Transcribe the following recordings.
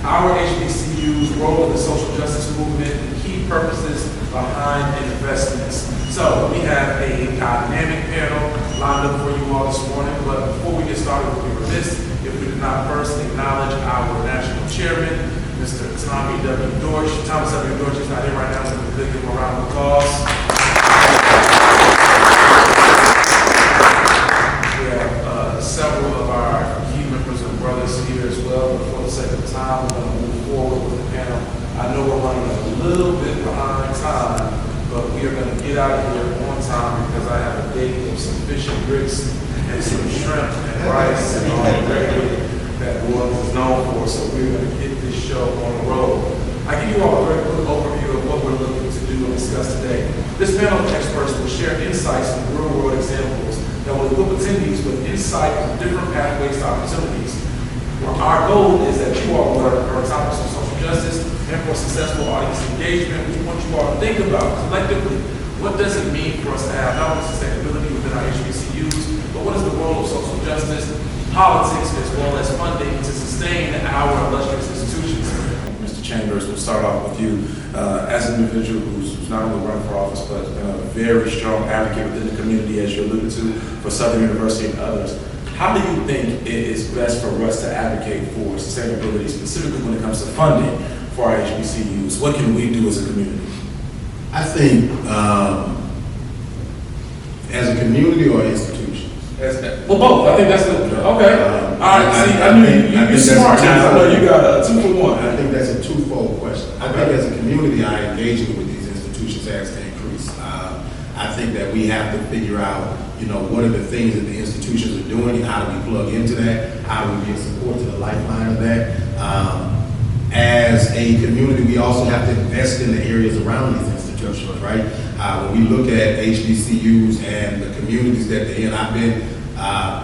our HBCUs, role in the social justice movement, and key purposes behind investments. So we have a dynamic panel lined up for you all this morning, but before we get started, we'll be remiss if we did not first acknowledge our national chairman, Mr. Thomas W. Dorsch is not here right now, so we'll give him a round of applause. We have several of our key members and brothers here as well, but for the sake of time, we're going to move forward with the panel. I know we're running a little bit behind time, but we are going to get out of here on time because I have a date of some fish and grits and some shrimp and rice and all the gravy that New Orleans is known for, so we're going to get this show on the road. I give you all a very quick overview of what we're looking to do and discuss today. This panel of experts will share insights from real-world examples that will equip attendees with insight on different pathways to opportunities. Our goal is that you all learn our topics on social justice, and for successful audience engagement, we want you all to think about collectively what does it mean for us to have not only sustainability within our HBCUs, but what is the role of social justice, politics, as well as funding to sustain our illustrious institutions. Mr. Chambers, we'll start off with you as an individual who's not only running for office, but a very strong advocate within the community, as you alluded to, for Southern University and others. How do you think it is best for us to advocate for sustainability, specifically when it comes to funding for our HBCUs? What can we do as a community? I think as a community or institution? Well, both. I think that's the, okay. All right, see, I knew you're smart now. I know you got a 2 for 1. I think that's a twofold question. I think as a community, our engagement with these institutions has to increase. I think that we have to figure out, what are the things that the institutions are doing and how do we plug into that? How do we give support to the lifeline of that? As a community, we also have to invest in the areas around these institutions, right? When we look at HBCUs and the communities that they're in, I've been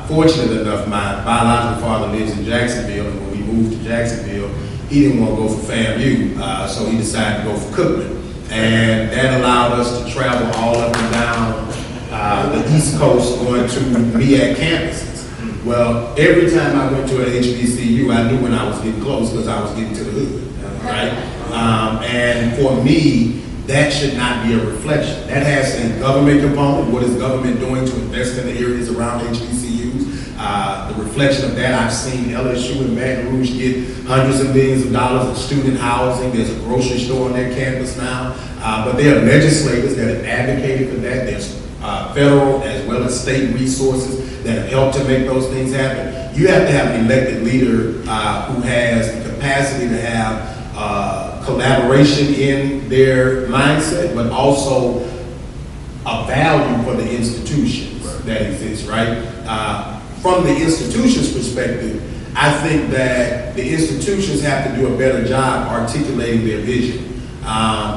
fortunate enough, my biological father lives in Jacksonville, and when we moved to Jacksonville, he didn't want to go for FAMU, so he decided to go for Cookman. And that allowed us to travel all up and down the East Coast going to MEAC campuses. Well, every time I went to an HBCU, I knew when I was getting close because I was getting to the hood, right? And for me, that should not be a reflection. That has a government component. What is government doing to invest in the areas around HBCUs? The reflection of that, I've seen LSU and Baton Rouge get hundreds of millions of dollars in student housing. There's a grocery store on their campus now. But there are legislators that have advocated for that. There's federal as well as state resources that have helped to make those things happen. You have to have an elected leader who has the capacity to have collaboration in their mindset, but also a value for the institutions that exist, right? From the institution's perspective, I think that the institutions have to do a better job articulating their vision.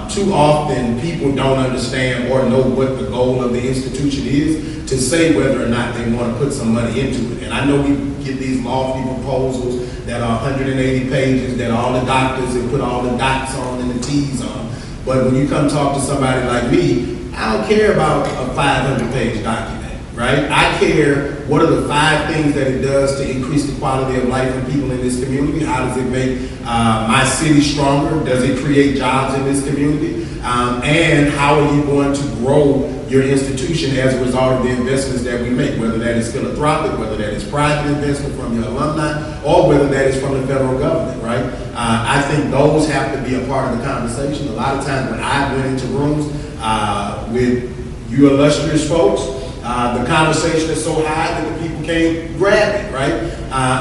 Too often, people don't understand or know what the goal of the institution is to say whether or not they want to put some money into it. And I know we get these lofty proposals that are 180 pages, that all the doctors have put all the dots on and the T's on. But when you come talk to somebody like me, I don't care about a 500-page document, right? I care what are the 5 things that it does to increase the quality of life for people in this community. How does it make my city stronger? Does it create jobs in this community? And how are you going to grow your institution as a result of the investments that we make, whether that is philanthropic, whether that is private investment from your alumni, or whether that is from the federal government, right? I think those have to be a part of the conversation. A lot of times when I went into rooms with you illustrious folks, the conversation is so high that the people can't grab it, right?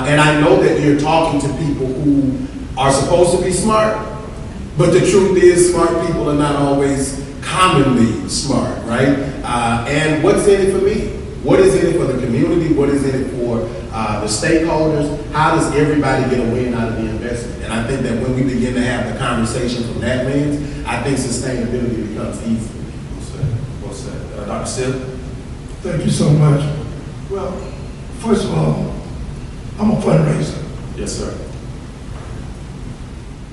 And I know that you're talking to people who are supposed to be smart, but the truth is smart people are not always commonly smart, right? And what's in it for me? What is in it for the community? What is in it for the stakeholders? How does everybody get a win out of the investment? And I think that when we begin to have the conversation from that lens, I think sustainability becomes easy. Well said. Dr. Steele? Thank you so much. Well, first of all, I'm a fundraiser. Yes, sir.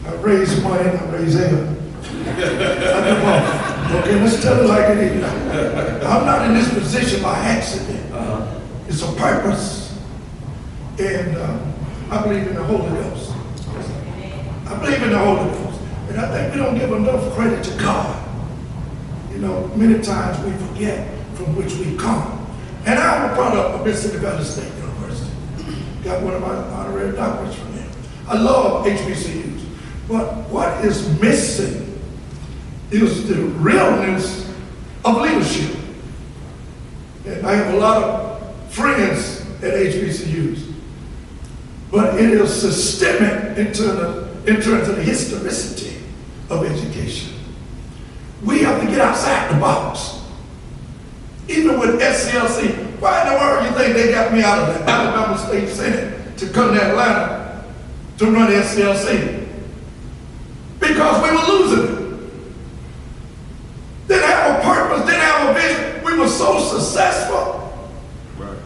I raise money, I raise hell. I do both. Okay, let's tell it like it is. I'm not in this position by accident. It's a purpose. And I believe in the Holy Ghost. I believe in the Holy Ghost. And I think we don't give enough credit to God. You know, many times we forget from which we come. And I'm a product of Mississippi Valley State University. Got one of my honorary doctorates from there. I love HBCUs. But what is missing is the realness of leadership. And I have a lot of friends at HBCUs. But it is systemic in terms of the historicity of education. We have to get outside the box. Even with SCLC, why in the world you think they got me out of the Alabama State Senate to come to Atlanta to run SCLC? Because we were losing it. Didn't have a purpose, didn't have a vision. We were so successful. Right.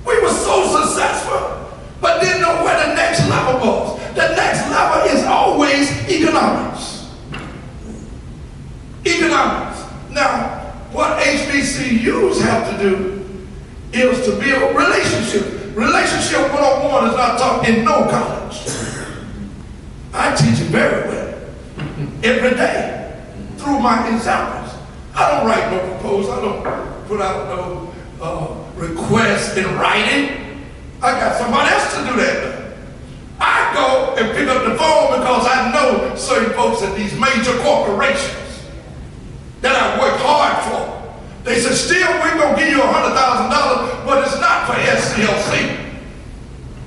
We were so successful, but didn't know where the next level was. The next level is always economics. Economics. Now, what HBCUs have to do is to build relationships. Relationship 101 is not taught in no college. I teach it very well, every day, through my examples. I don't write no proposal. I don't put out no requests in writing. I got somebody else to do that. I go and pick up the phone because I know certain folks at these major corporations that I work hard for. They said, still, we're going to give you $100,000, but it's not for SCLC.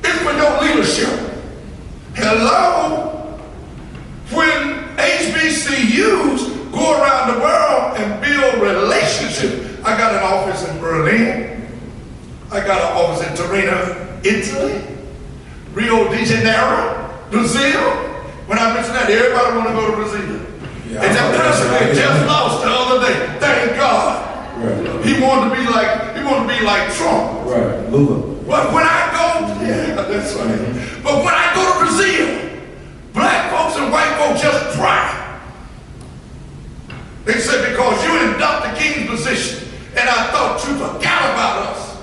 It's for your leadership. Hello? When HBCUs go around the world and build relationships, I got an office in Berlin. I got an office in Torino, Italy, Rio de Janeiro, Brazil. When I mention that, everybody want to go to Brazil. Yeah, and that president just lost the other day. Thank God. Right. He wanted to be like Trump. Right. Lula. But when I go, yeah, that's right. But when I go to Brazil, black folks and white folks just cry. They said, because you in Dr. King's position, and I thought you forgot about us.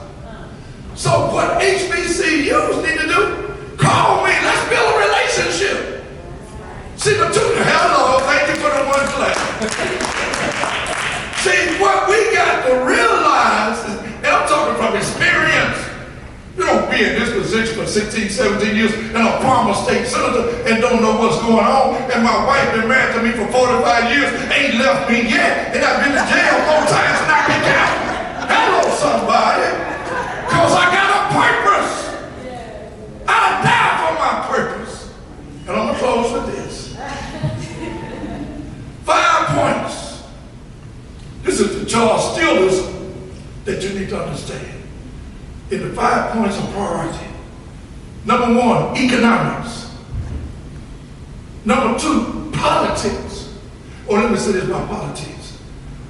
So what HBCUs need to do, call me, let's build a relationship. See, the two, hello, thank you for the one clap. See, what we got to realize, and I'm talking from experience, you don't be in this position for 16, 17 years and a former state senator and don't know what's going on. And my wife been married to me for 45 years, ain't left me yet, and I've been to jail 4 times and I been out. Hello, somebody. Because I got a purpose. I die for my purpose. And I'm going to close with this. 5 points. This is the Charles Steelerism that you need to understand. In the 5 points of priority. Number 1, economics. Number 2, politics. Or let me say this about politics.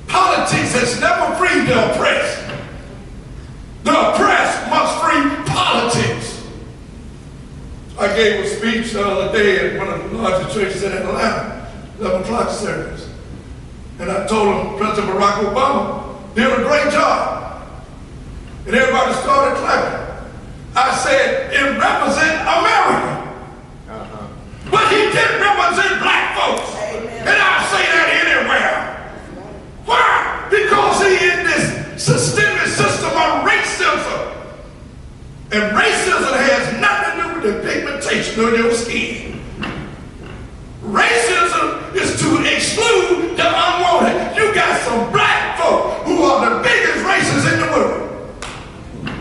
Politics has never freed the oppressed. The oppressed must free politics. I gave a speech the other day at one of the largest churches in Atlanta, 11 o'clock service. And I told them President Barack Obama did a great job. And everybody started clapping. I said, it represents America. But he didn't represent black folks. And I'll say that anywhere. Why? Because he in this systemic system of racism. And racism has nothing to do with the pigmentation of your skin. Racism is to exclude the unwanted. You got some black folk who are the biggest racists in the world.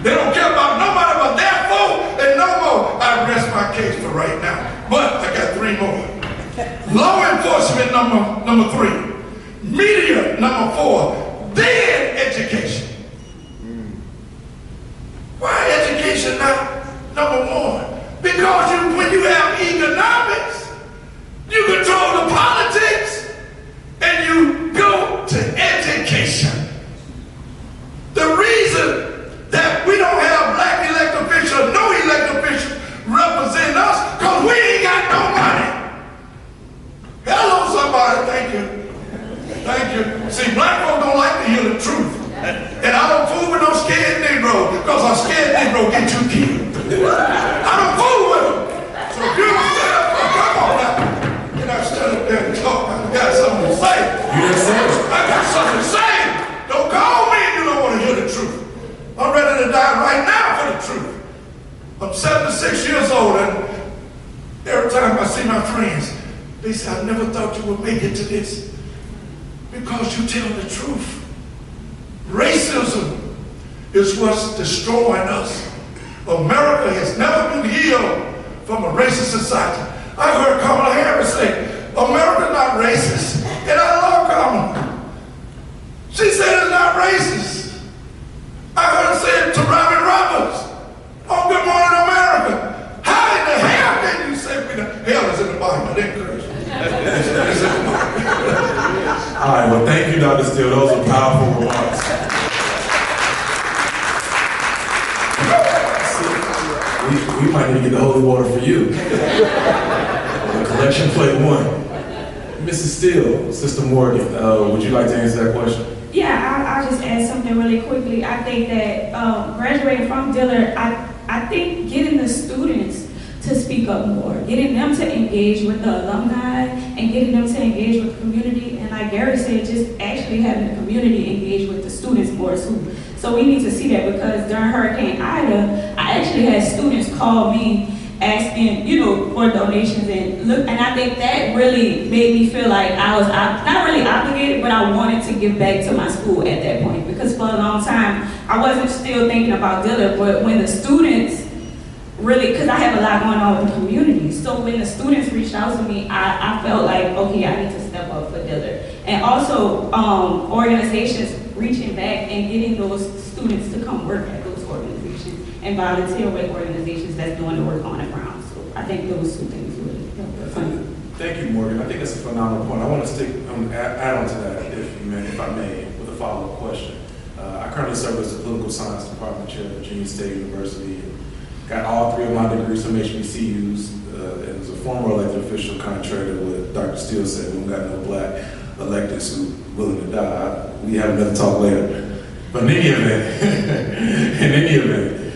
They don't care about nobody but their folk and no more. I rest my case for right now. But I got 3 more. Law enforcement, number 3. Media, number 4. Then education. Why education not number 1? Because when you have economics, you control the politics, and you go to education. The reason that we don't have black elected officials, no elected officials represent us, because we ain't got no money. Hello, somebody, thank you. Thank you. See, black folks don't like to hear the truth. And I don't fool with no scared Negro, because a scared Negro get you killed. I don't fool with them. So if you don't stand up, come on now. You didn't say it. I got something to say. Don't call me if you don't want to hear the truth. I'm ready to die right now for the truth. I'm 76 years old, and every time I see my friends, they say, I never thought you would make it to this. Because you tell the truth. Racism is what's destroying us. America has never been healed from a racist society. I heard Kamala Harris say, America's not racist, and I love Kamala. She said it's not racist. I heard her say it to Robbie Roberts on Good Morning America. How in the hell can you say me? The hell is in the Bible? It ain't crazy. It's in the Bible. All right, well, thank you, Dr. Steele. Those are powerful remarks. We might need to get the holy water for you. Collection plate 1. Mrs. Steele, Sister Morgan, would you like to answer that question? Yeah, I'll just add something really quickly. I think that graduating from Dillard, I think getting the students to speak up more, getting them to engage with the alumni and getting them to engage with the community, and like Gary said, just actually having the community engage with the students more too. So we need to see that, because during Hurricane Ida, I actually had students call me asking, for donations, and I think that really made me feel like I was not really obligated, but I wanted to give back to my school at that point, because for a long time, I wasn't still thinking about Dillard, but when the students really, because I have a lot going on with the community, so when the students reached out to me, I felt like, okay, I need to step up for Dillard. And also, organizations reaching back and getting those students to come work at those organizations and volunteer with organizations that's doing the work on the ground. So I think those two things really help. Thank you, Morgan. I think that's a phenomenal point. I want to add on to that, if I may, with a follow-up question. I currently serve as the Political Science Department Chair at Virginia State University, and got all 3 of my degrees from HBCUs, and as a former elected official, contrary to what Dr. Steele said, we don't got no black electeds who willing to die. We have another talk later. But in any event,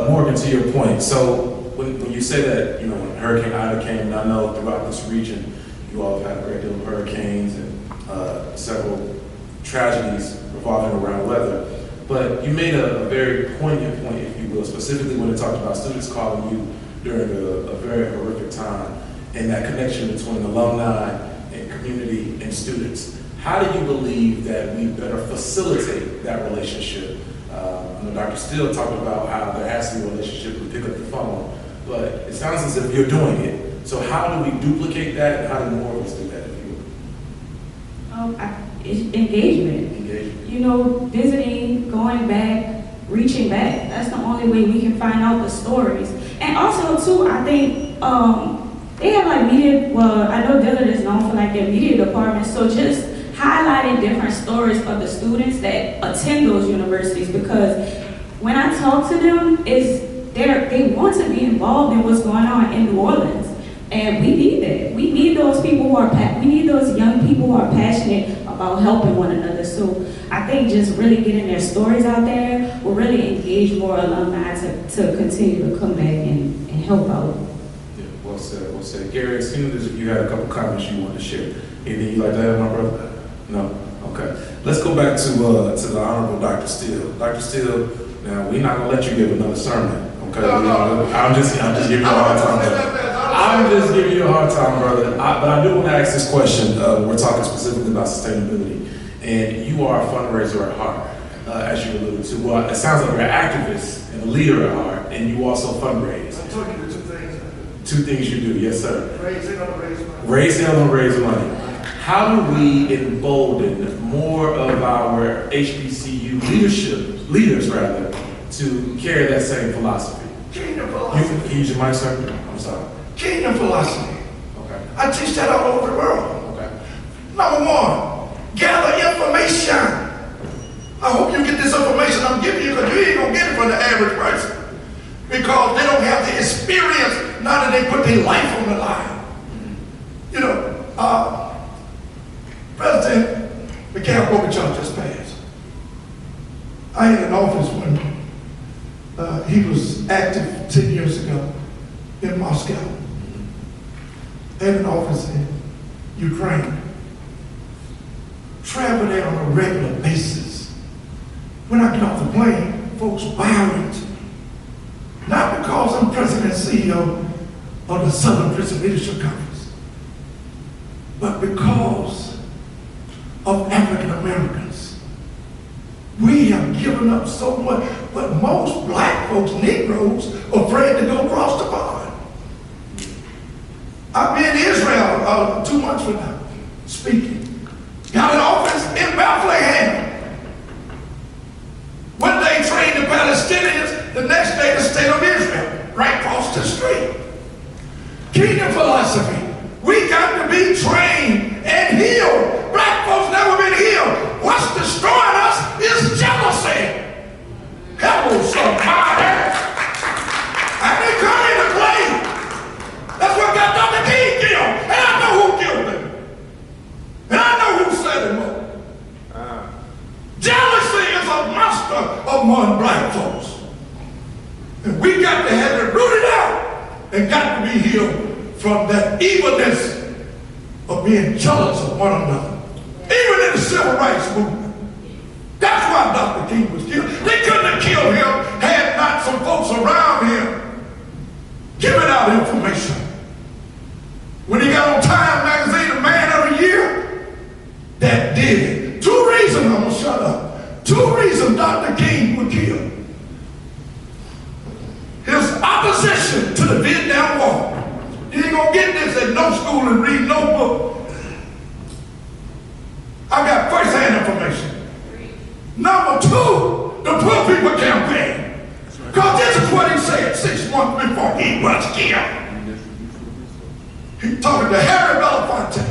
Morgan, to your point, so when you say that, when Hurricane Ida came, and I know throughout this region, you all have had a great deal of hurricanes and several tragedies revolving around weather, but you made a very poignant point, if you will, specifically when it talked about students calling you during a very horrific time, and that connection between alumni and community and students. How do you believe that we better facilitate that relationship? I know Dr. Steele talked about how there has to be a relationship when you pick up the phone, but it sounds as if you're doing it. So how do we duplicate that, and how do more of us do that, if you will? Engagement. Visiting, going back, reaching back. That's the only way we can find out the stories. And also, too, I think they have like media, well, I know Dillard is known for like their media department, so just highlighting different stories of the students that attend those universities, because when I talk to them, they want to be involved in what's going on in New Orleans. And we need that. We need those people we need those young people who are passionate about helping one another. So I think just really getting their stories out there will really engage more alumni to continue to come back and help out. Yeah, well said, well said. Gary, it seemed as if you had a couple comments you wanted to share. Anything you'd like to add, my brother? No? Okay. Let's go back to the Honorable Dr. Steele. Dr. Steele, now we're not gonna let you give another sermon, okay? No. I'm just giving you a hard time, brother. I'm just giving you a hard time, brother. But I do want to ask this question. We're talking specifically about sustainability, and you are a fundraiser at heart, as you alluded to. Well, it sounds like you're an activist and a leader at heart, and you also fundraise. I told you the 2 things. 2 things you do, yes, sir. Raise hell and raise money. Raise hell and raise money. How do we embolden more of our HBCU leaders, to carry that same philosophy? Kingdom philosophy. Can you use your mic, sir? I'm sorry. Kingdom philosophy. Okay. I teach that all over the world. Okay. Number 1, gather information. I hope you get this information I'm giving you, because you ain't gonna get it from the average person, because they don't have the experience now that they put their life on the line. President Mikhail Gorbachev just passed. I had an office when he was active 10 years ago in Moscow. I had an office in Ukraine. regular basis. When I get off the plane, folks bowing to me. Not because I'm president and CEO of the Southern Christian Leadership Conference, but because of African Americans. We have given up so much, but most black folks, Negroes, are afraid to go across the pond. I'll be in Israel 2 months from now, speaking. Got an office in Bethlehem. One day trained the Palestinians, the next day the state of Israel, right across the street. Kingdom philosophy. We got to be trained and healed. Black folks never been healed. What's destroying us is jealousy. Hello, somebody. I didn't come here to play. That's what got Dr. King killed. And I know who killed him. And I know who set him up. Jealousy is a monster among black folks. And we got to have it rooted out and got to be healed from that evilness of being jealous of one another. Even in the civil rights movement. That's why Dr. King was killed. They couldn't have killed him had not some folks around him giving out information. When he got on Time magazine, the Man of the Year, that did it. 2 reasons, I'm gonna shut up. 2 reasons Dr. King was killed. His opposition to the Vietnam War. You ain't gonna get this at no school and read no book. I got first-hand information. Number 2, the Poor People Campaign. Because this is what he said 6 months before he was killed. He talking to Harry Belafonte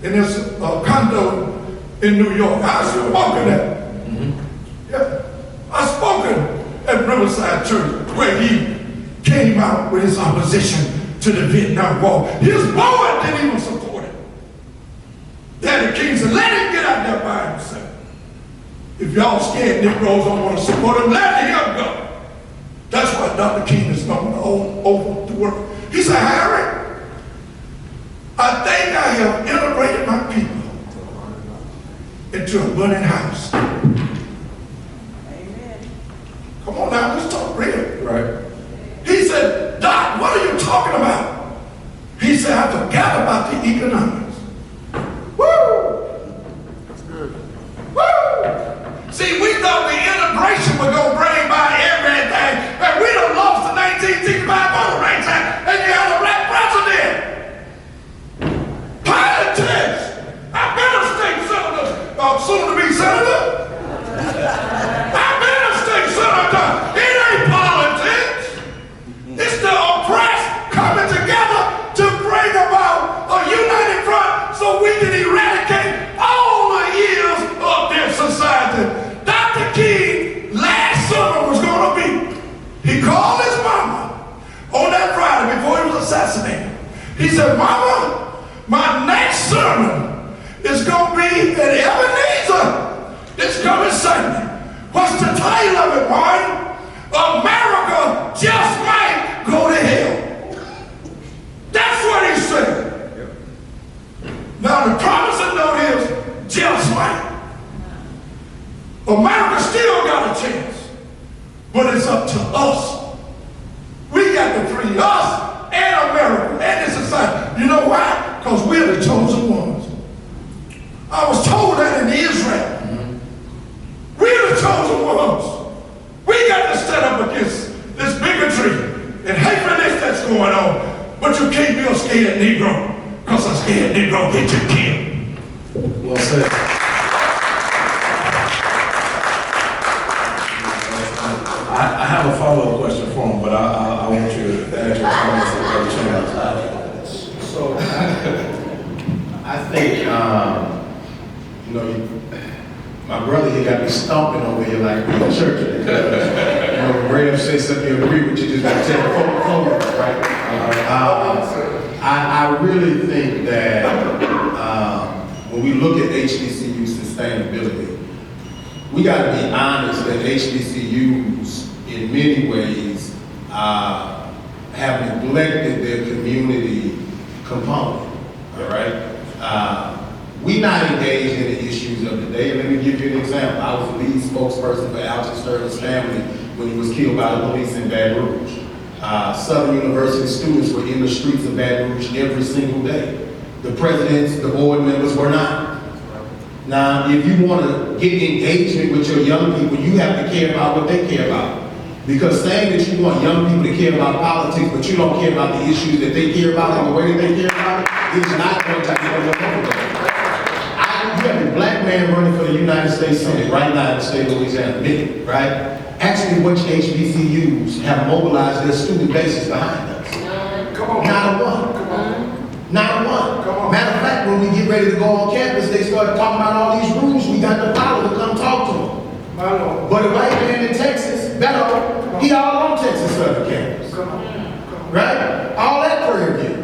in his condo in New York. I spoken at. Yeah, I spoken at Riverside Church where he came out with his opposition to the Vietnam War. His board didn't even support it. Daddy King said, let him get out there by himself. If y'all scared Negroes don't want to support him, let him go. That's why Dr. King is known over the world. He said, Harry, I think I have integrated my people into a burning house. Amen. Come on now, let's talk real. Right. He said, Doc, what are you talking about? He said, I forgot about the economics. Woo! That's good. Woo! See, we thought the integration was going to bring by everything, but we done lost the 1965 voting rights act, and you have a black president. Politics! I've been a state senator, soon to be senator. I've been a state senator. It ain't politics. It's the oppressed coming together to bring about a united front so we can eradicate all the ills of this society. Dr. King last summer was going to be. He called his mama on that Friday before he was assassinated. He said, Mama, my next sermon is going to be at Ebenezer this coming Sunday. What's the title of it, Martin? America just might go to hell. That's what he said. Yep. Now the promising note is just might. America still got a chance, but it's up to us. We got to free us and America and this society. You know why? Because we're the chosen ones. I was told that in Israel. We're the chosen ones. We got to stand up against this bigotry and hatredness that's going on. But you can't be a scared Negro, because a scared Negro get you killed. Well said. I have a follow-up question for him, but I want you to add your comments to the challenge. So I think, my brother here got me stomping over here like we in church. When Rev say something you agree with, you just got to tell the folks, right? I really think that when we look at HBCU sustainability, we got to be honest that HBCUs in many ways have neglected their community component, all right? we not engaged in the issues of the day. And let me give you an example. I was the lead spokesperson for Alton Sterling's family when he was killed by the police in Baton Rouge. Southern University students were in the streets of Baton Rouge every single day. The presidents, the board members were not. Now, if you want to get engagement with your young people, you have to care about what they care about. Because saying that you want young people to care about politics, but you don't care about the issues that they care about and the way that they care about it, is not going to get them over. You have a black man running for the United States Senate right now in the state of Louisiana, Minnie, right? Actually, which HBCUs have mobilized their student bases behind us? Come on. Not a one. Come on. Not one. Come on. Matter of fact, when we get ready to go on campus, they start talking about all these rules. We got the power to come talk to them. My Lord. But a white man in Texas, Beto, he all on Texas Southern campus. Come on. Come on. Right? All that Prairie View.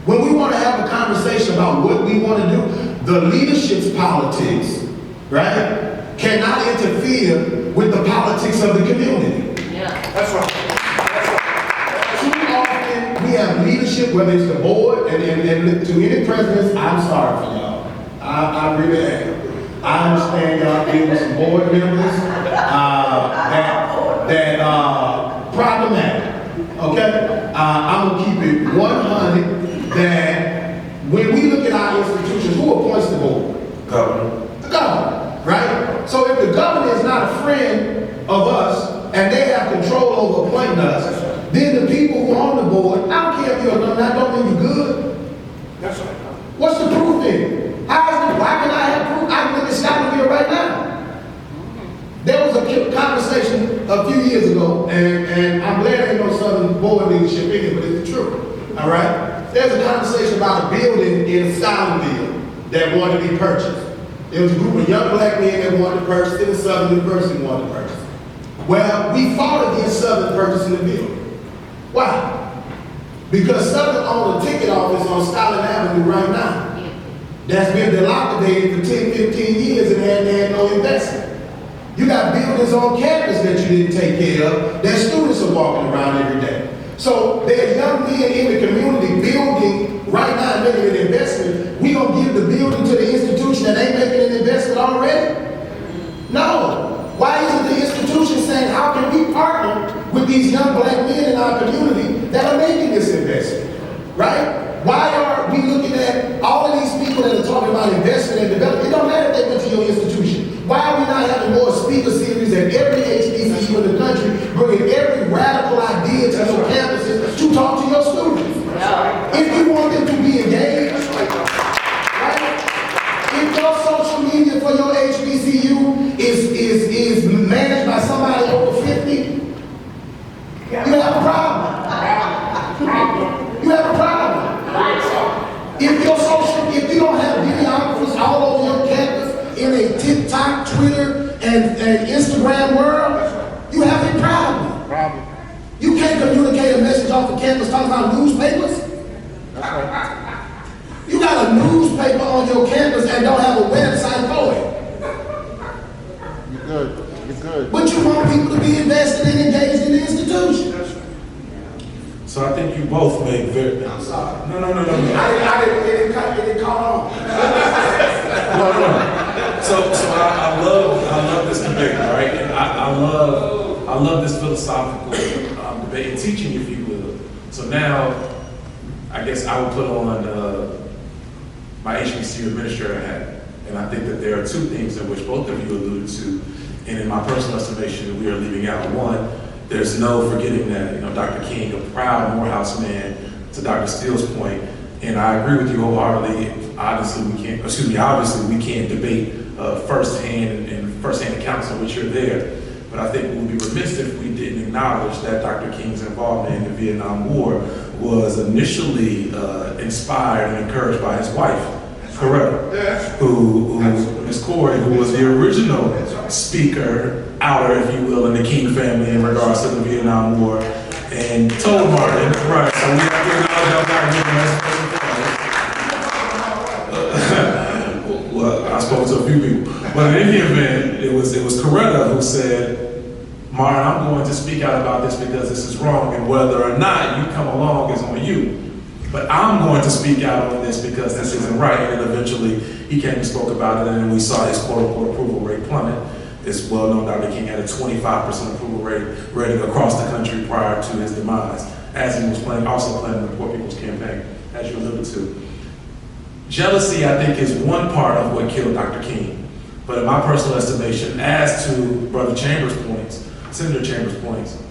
When we want to have a conversation about what we want to do, the leadership's politics, right, cannot interfere with the politics of the community. Yeah. That's right. Too often, we have leadership, whether it's the board, and to any presidents, I'm sorry for y'all. I really am. I understand y'all dealing with some board members that problematic. Okay? I'm gonna keep it 100 that when we look at our institutions, who appoints the board? Governor. The governor, right? So if the governor is not a friend of us and they have control over appointing us, then the people who are on the board, I don't care if you're that don't mean you're good. That's right. What's the proof then? Why can I have proof? I can look at Scotland here right now. There was a conversation a few years ago, and I'm glad there ain't no Southern board leadership in it, but it's the truth. All right? There's a conversation about a building in Scotlandville that wanted to be purchased. There was a group of young black men that wanted to purchase it, and Southern University wanted to purchase it. Well, we fought against Southern purchasing the building. Why? Because Southern owned a ticket office on Scotland Avenue right now. That's been dilapidated for 10, 15 years and had no investment. You got buildings on campus that you didn't take care of, that students are walking around every day. So there's young men in the community building right now and making an investment. We gonna give the building to the institution that ain't making an investment already? No. Why isn't the institution saying, how can we partner with these young black men in our community that are making this investment? Right? Why are we looking at all of these people that are talking about investment and development? It don't matter if they went to your institution. Why are we not having more speaker series at every HBCU in the country, bringing every radical idea to your campuses to talk to your students? If you want them to be engaged, right? If your social media for your HBCU is managed by somebody over 50, you have a problem. You have a problem. If you don't have videographers all over your campus in a TikTok, Twitter, and Instagram world, you have a problem. You can't communicate a message off the campus talking about newspapers. You got a newspaper on your campus and don't have a website for it. You're good. You're good. But you want people to be invested and engaged in the institution. So I think you both make very. I'm sorry. No. It didn't come on. No. So I love this debate, right? And I love this philosophical debate and teaching, if you will. So now, I guess I would put on my HBCU administrator hat, and I think that there are two things in which both of you alluded to, and in my personal estimation, we are leaving out. One, there's no forgetting that, Dr. King, a proud Morehouse man, to Dr. Steele's point, and I agree with you wholeheartedly. Obviously, we can't debate firsthand accounts in which you're there. But I think we would be remiss if we didn't acknowledge that Dr. King's involvement in the Vietnam War was initially inspired and encouraged by his wife, Coretta, who Ms. Corey, who was the original speaker, outer, if you will, in the King family in regards to the Vietnam War, and told Martin, right, so we have to acknowledge that. Well, I spoke to a few people, but in any event, it was Coretta who said, Martin, I'm going to speak out about this because this is wrong, and whether or not you come along is on you. But I'm going to speak out on this because this isn't right. And eventually he came and spoke about it, and we saw his quote-unquote approval rate plummet. It's well known Dr. King had a 25% approval rating across the country prior to his demise, as he was also planning the Poor People's Campaign, as you alluded to. Jealousy, I think, is one part of what killed Dr. King. But in my personal estimation, as to Brother Chambers' points, Senator Chambers' points,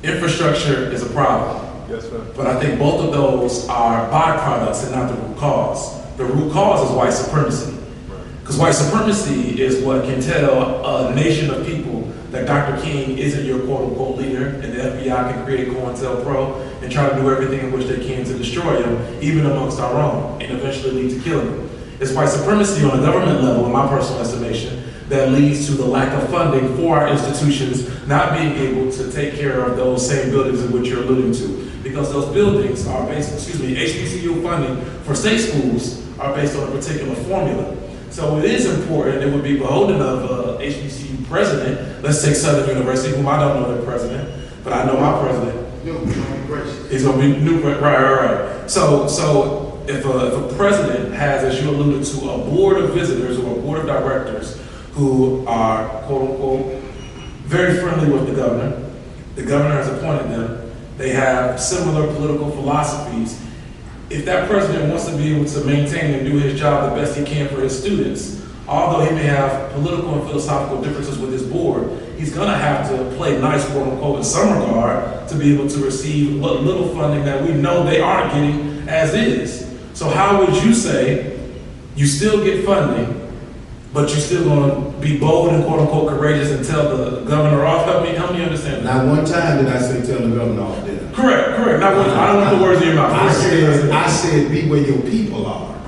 infrastructure is a problem. Yes, sir. But I think both of those are byproducts and not the root cause. The root cause is white supremacy. Because white supremacy is what can tell a nation of people that Dr. King isn't your quote-unquote leader, and the FBI can create COINTELPRO and try to do everything in which they can to destroy him, even amongst our own, and eventually lead to killing him. It's white supremacy on a government level, in my personal estimation, that leads to the lack of funding for our institutions not being able to take care of those same buildings in which you're alluding to. Because those buildings are based, HBCU funding for state schools are based on a particular formula. So it is important, it would be beholden of HBCU president, let's take Southern University, whom I don't know their president, but I know my president. He's going to be new, right. So if a president has, as you alluded to, a board of visitors or a board of directors who are, quote unquote, very friendly with the governor has appointed them, they have similar political philosophies. If that president wants to be able to maintain and do his job the best he can for his students, although he may have political and philosophical differences with his board, he's going to have to play nice, quote unquote, in some regard to be able to receive what little funding that we know they aren't getting as is. So how would you say you still get funding, but you're still going to be bold and quote unquote courageous and tell the governor off? Help me understand that. Not one time did I say tell the governor off, did I? Correct. Not one, I don't want to put words in your mouth. I said be where your people are.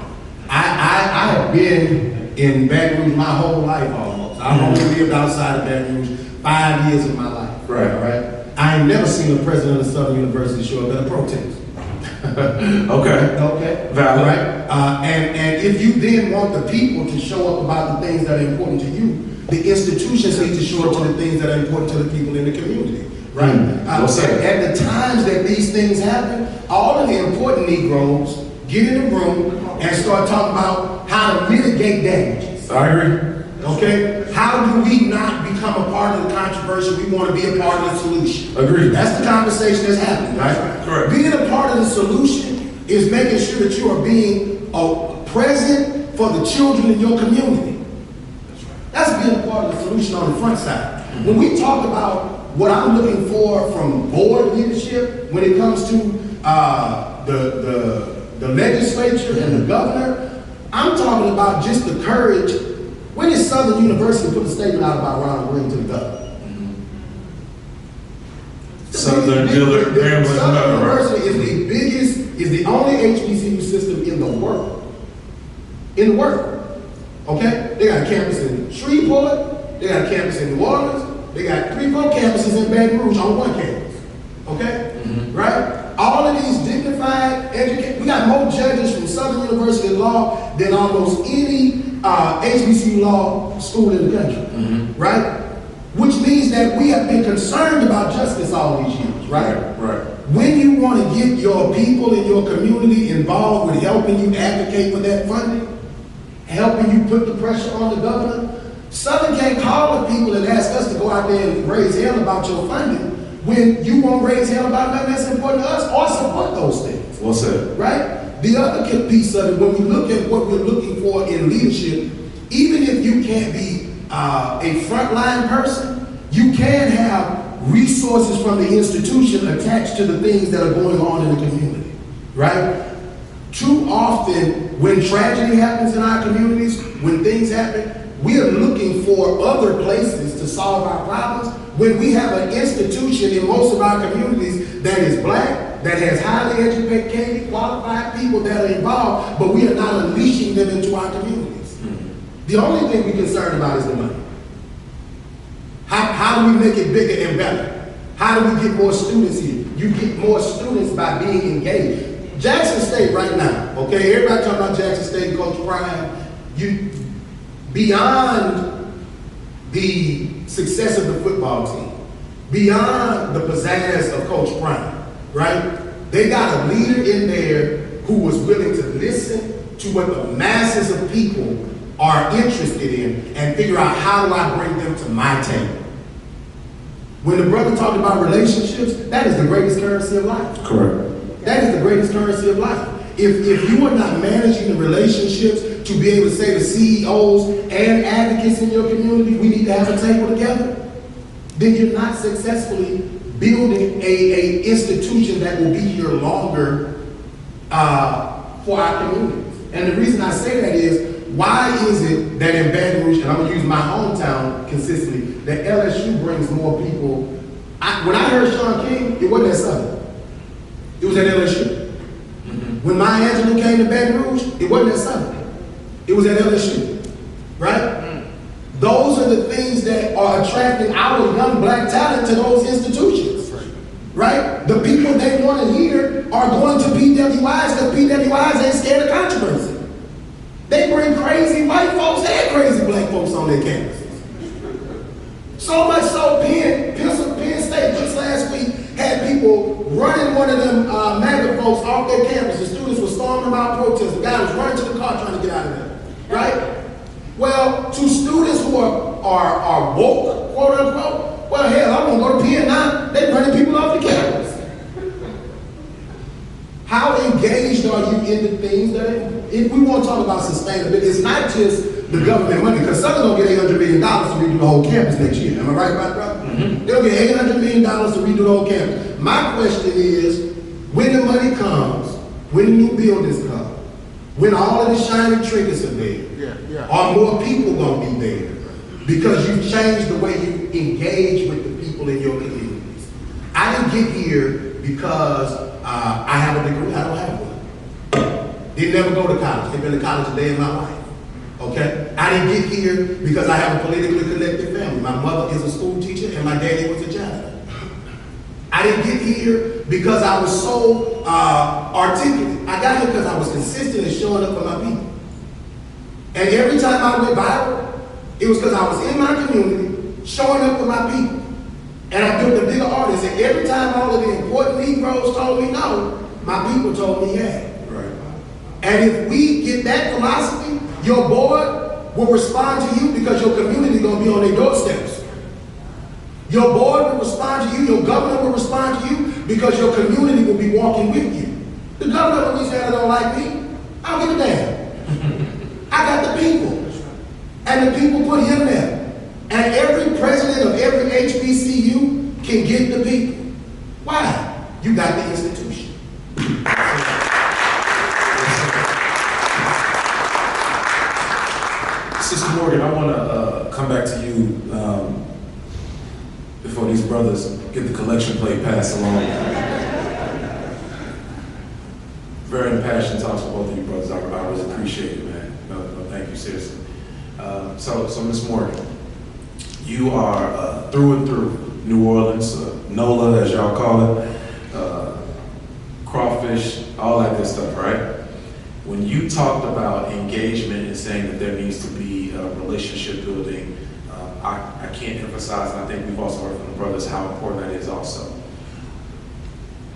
I have been in Baton Rouge my whole life almost. I've only lived outside of Baton Rouge 5 years of my life. Right. All right. I ain't never seen a president of Southern University show up at a protest. Okay. Valid. Right? And if you then want the people to show up about the things that are important to you, the institutions need to show up to the things that are important to the people in the community. Right? At the times that these things happen, all of the important Negroes get in the room and start talking about how to mitigate damages. I agree. Okay? How do we not become a part of the controversy? We want to be a part of the solution. Agreed. That's the conversation that's happening, right? Correct. Being a part of the solution is making sure that you are being present for the children in your community. That's being a part of the solution on the front side. When we talk about what I'm looking for from board leadership when it comes to the legislature and the governor, I'm talking about just the courage. When did Southern University put a statement out about Ronald Reagan to the governor? Southern University is the only HBCU system in the world. In the world. Okay? They got a campus in Shreveport, they got a campus in New Orleans, they got 3-4 campuses in Baton Rouge on one campus. Okay? Right? All of these dignified, educated, we got more judges from Southern University Law than almost any HBCU law school in the country. Right? Which means that we have been concerned about justice all these years. Right? When you want to get your people in your community involved with helping you advocate for that funding, helping you put the pressure on the governor, Southern can't call the people and ask us to go out there and raise hell about your funding when you won't raise hell about nothing that's important to us or support those things. Well said. Right? The other piece of it, when we look at what we're looking for in leadership, even if you can't be a frontline person, you can have resources from the institution attached to the things that are going on in the community. Right? Too often, when tragedy happens in our communities, when things happen, we are looking for other places to solve our problems when we have an institution in most of our communities that is black, that has highly educated, qualified people that are involved, but we are not unleashing them into our communities. The only thing we're concerned about is the money. How do we make it bigger and better? How do we get more students here? You get more students by being engaged. Jackson State right now, okay, everybody talking about Jackson State and Coach Prime, beyond the success of the football team, beyond the pizzazz of Coach Prime, right? They got a leader in there who was willing to listen to what the masses of people are interested in and figure out how do I bring them to my table. When the brother talked about relationships, that is the greatest currency of life. Correct. That is the greatest currency of life. If you are not managing the relationships to be able to say to CEOs and advocates in your community, we need to have a table together, then you're not successfully building a institution that will be here longer for our communities. And the reason I say that is, why is it that in Baton Rouge, and I'm going to use my hometown consistently, that LSU brings more people? When I heard Sean King, it wasn't at Southern. It was at LSU. When Maya Angelou came to Baton Rouge, it wasn't at Southern. It was at LSU. Right? Those are the things that are attracting our young black talent to those institutions. Right? The people they want to hear are going to PWIs because PWIs ain't scared of controversy. They bring crazy white folks and crazy black folks on their campuses. So much so, Penn State just last week had people running one of them MAGA folks off their campus. The students were storming out protesting. The guy was running to the car trying to get out of there. Right? Well, to students who are woke, quote unquote, well, hell, I'm going to go to Penn now. They're running people off the campus. How engaged are you in the things that, if we want to talk about sustainability, it's not just the government money, because Southern going to get $800 million to redo the whole campus next year. Am I right about that, brother? They'll get $800 million to redo the whole campus. My question is, when the money comes, when the new buildings come, when all of the shiny trinkets are there, are more people going to be there? Because you've changed the way you engage with the people in your communities. I didn't get here because I have a degree. I don't have one. Didn't never go to college. I've been to college a day in my life. Okay? I didn't get here because I have a politically connected family. My mother is a school teacher and my daddy was a janitor. I didn't get here because I was so articulate. I got here because I was consistent in showing up for my people. And every time I went viral, it was because I was in my community, showing up for my people. And I built a bigger audience. And every time all of the important Negroes told me no, my people told me yeah. Right. And if we get that philosophy, your board will respond to you because your community is going to be on their doorsteps. Your board will respond to you, your governor will respond to you because your community will be walking with you. The governor of Louisiana don't like me. I don't give a damn. I got the people. And the people put him there. And every president of every HBCU can get the people. Why? You got the institution. Sister Morgan, I want to come back to you before these brothers get the collection plate passed along. Very impassioned talks with both of you brothers. I always appreciate it, man. No, thank you, seriously. So Ms. Morgan, you are through and through New Orleans, NOLA as y'all call it, crawfish, all that good stuff, right? When you talked about engagement and saying that there needs to be relationship building, I can't emphasize, and I think we've also heard from the brothers how important that is also.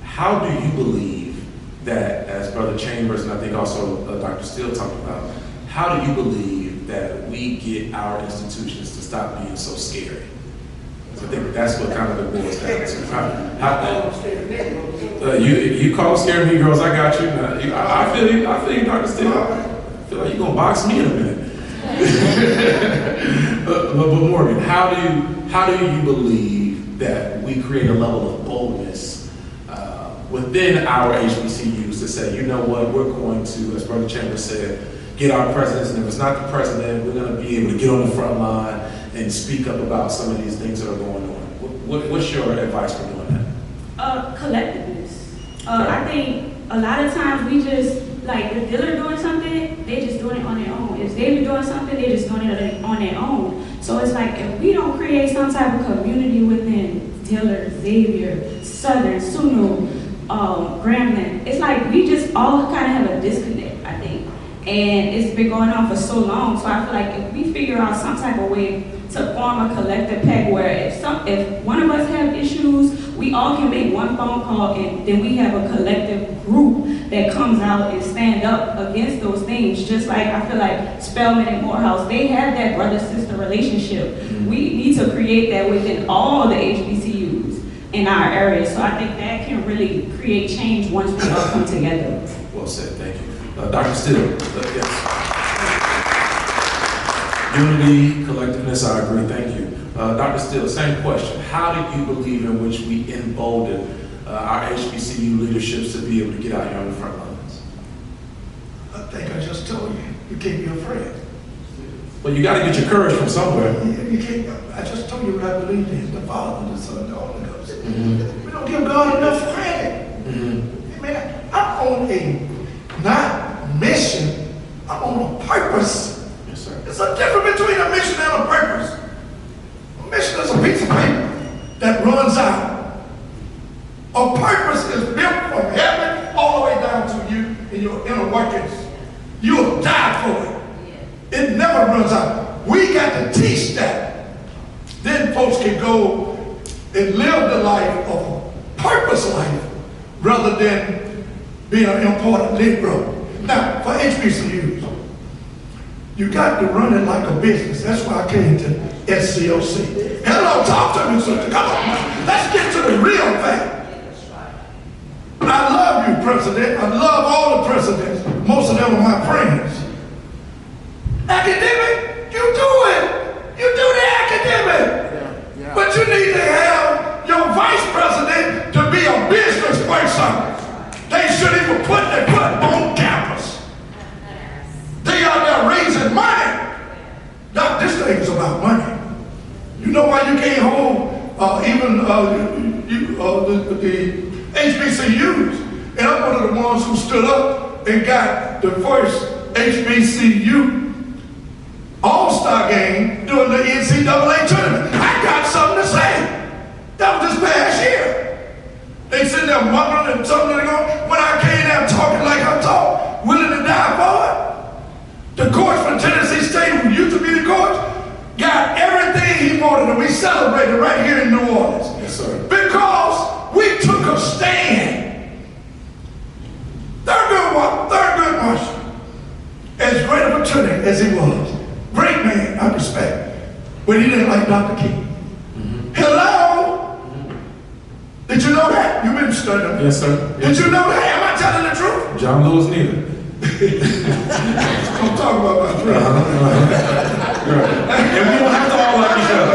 How do you believe that, as Brother Chambers and I think also Dr. Steele talked about, how do you believe that we get our institutions to stop being so scary? So I think that's what kind of it boils down to. You call scared Negroes, I got you. I feel you, Dr. Steele. I feel like you're gonna box me in a minute. but Morgan, how do you believe that we create a level of boldness within our HBCUs to say, you know what, we're going to, as Brother Chambers said, get our presidents, and if it's not the president, we're going to be able to get on the front line and speak up about some of these things that are going on. What's your advice for doing that? Collectiveness. I think a lot of times we just, like, if Diller doing something, they just doing it on their own. If Xavier doing something, they just doing it on their own. So it's like, if we don't create some type of community within Diller, Xavier, Southern, Sunu, Grambling, it's like we just all kind of have a disconnect, I think. And it's been going on for so long, so I feel like if we figure out some type of way to form a collective pack where if one of us have issues we all can make one phone call and then we have a collective group that comes out and stand up against those things. Just like I feel like Spelman and Morehouse, they have that brother-sister relationship. We need to create that within all the HBCUs in our area. So I think that can really create change once we all come together. Well said, thank you. Dr. Steele, yes. Unity, collectiveness, I agree, thank you. Dr. Steele, same question. How do you believe in which we embolden our HBCU leaderships to be able to get out here on the front lines? I think I just told you, you can't be afraid. Well, you got to get your courage from somewhere. You can't, I just told you what I believe in, the Father, the Son, the Holy Ghost. We don't give God enough credit. Amen. I'm on a, not mission, I'm on a purpose. Yes, sir. There's a difference between a mission and a purpose. A mission is a piece of paper that runs out. A purpose is built from heaven all the way down to you in your inner workings. You'll die for it. It never runs out. We got to teach that. Then folks can go and live the life of a purpose life rather than being an important Negro. Now, for HBCUs, you got to run it like a business. That's why I came to SCOC. Hello, talk to me, sister. Come on. Let's get to the real fact. I love you, President. I love all the presidents. Most of them are my friends. Academic, you do it. You do the academic. But you need to have your vice president to be a business person. They shouldn't even put their foot on campus. They out there raising money. Now, this thing is about money. You know why you can't hold the HBCUs? And I'm one of the ones who stood up and got the first HBCU All-Star game during the NCAA tournament. I got something to say. That was this past year. They sitting there mumbling and something when I came there talking like I talk, willing to die for it. The coach from Tennessee State, who used to be the coach, got everything he wanted, and we celebrated right here in New Orleans. Yes, sir. Because we took a stand. Thurgood Marshall, as great of a attorney as he was, great man, I respect, but he didn't like Dr. King. Hello? Did you know that? You've been studying. Yes, sir. Did you know that? Am I telling the truth? John Lewis neither. Don't talk about my friend. And we don't have to all like each other.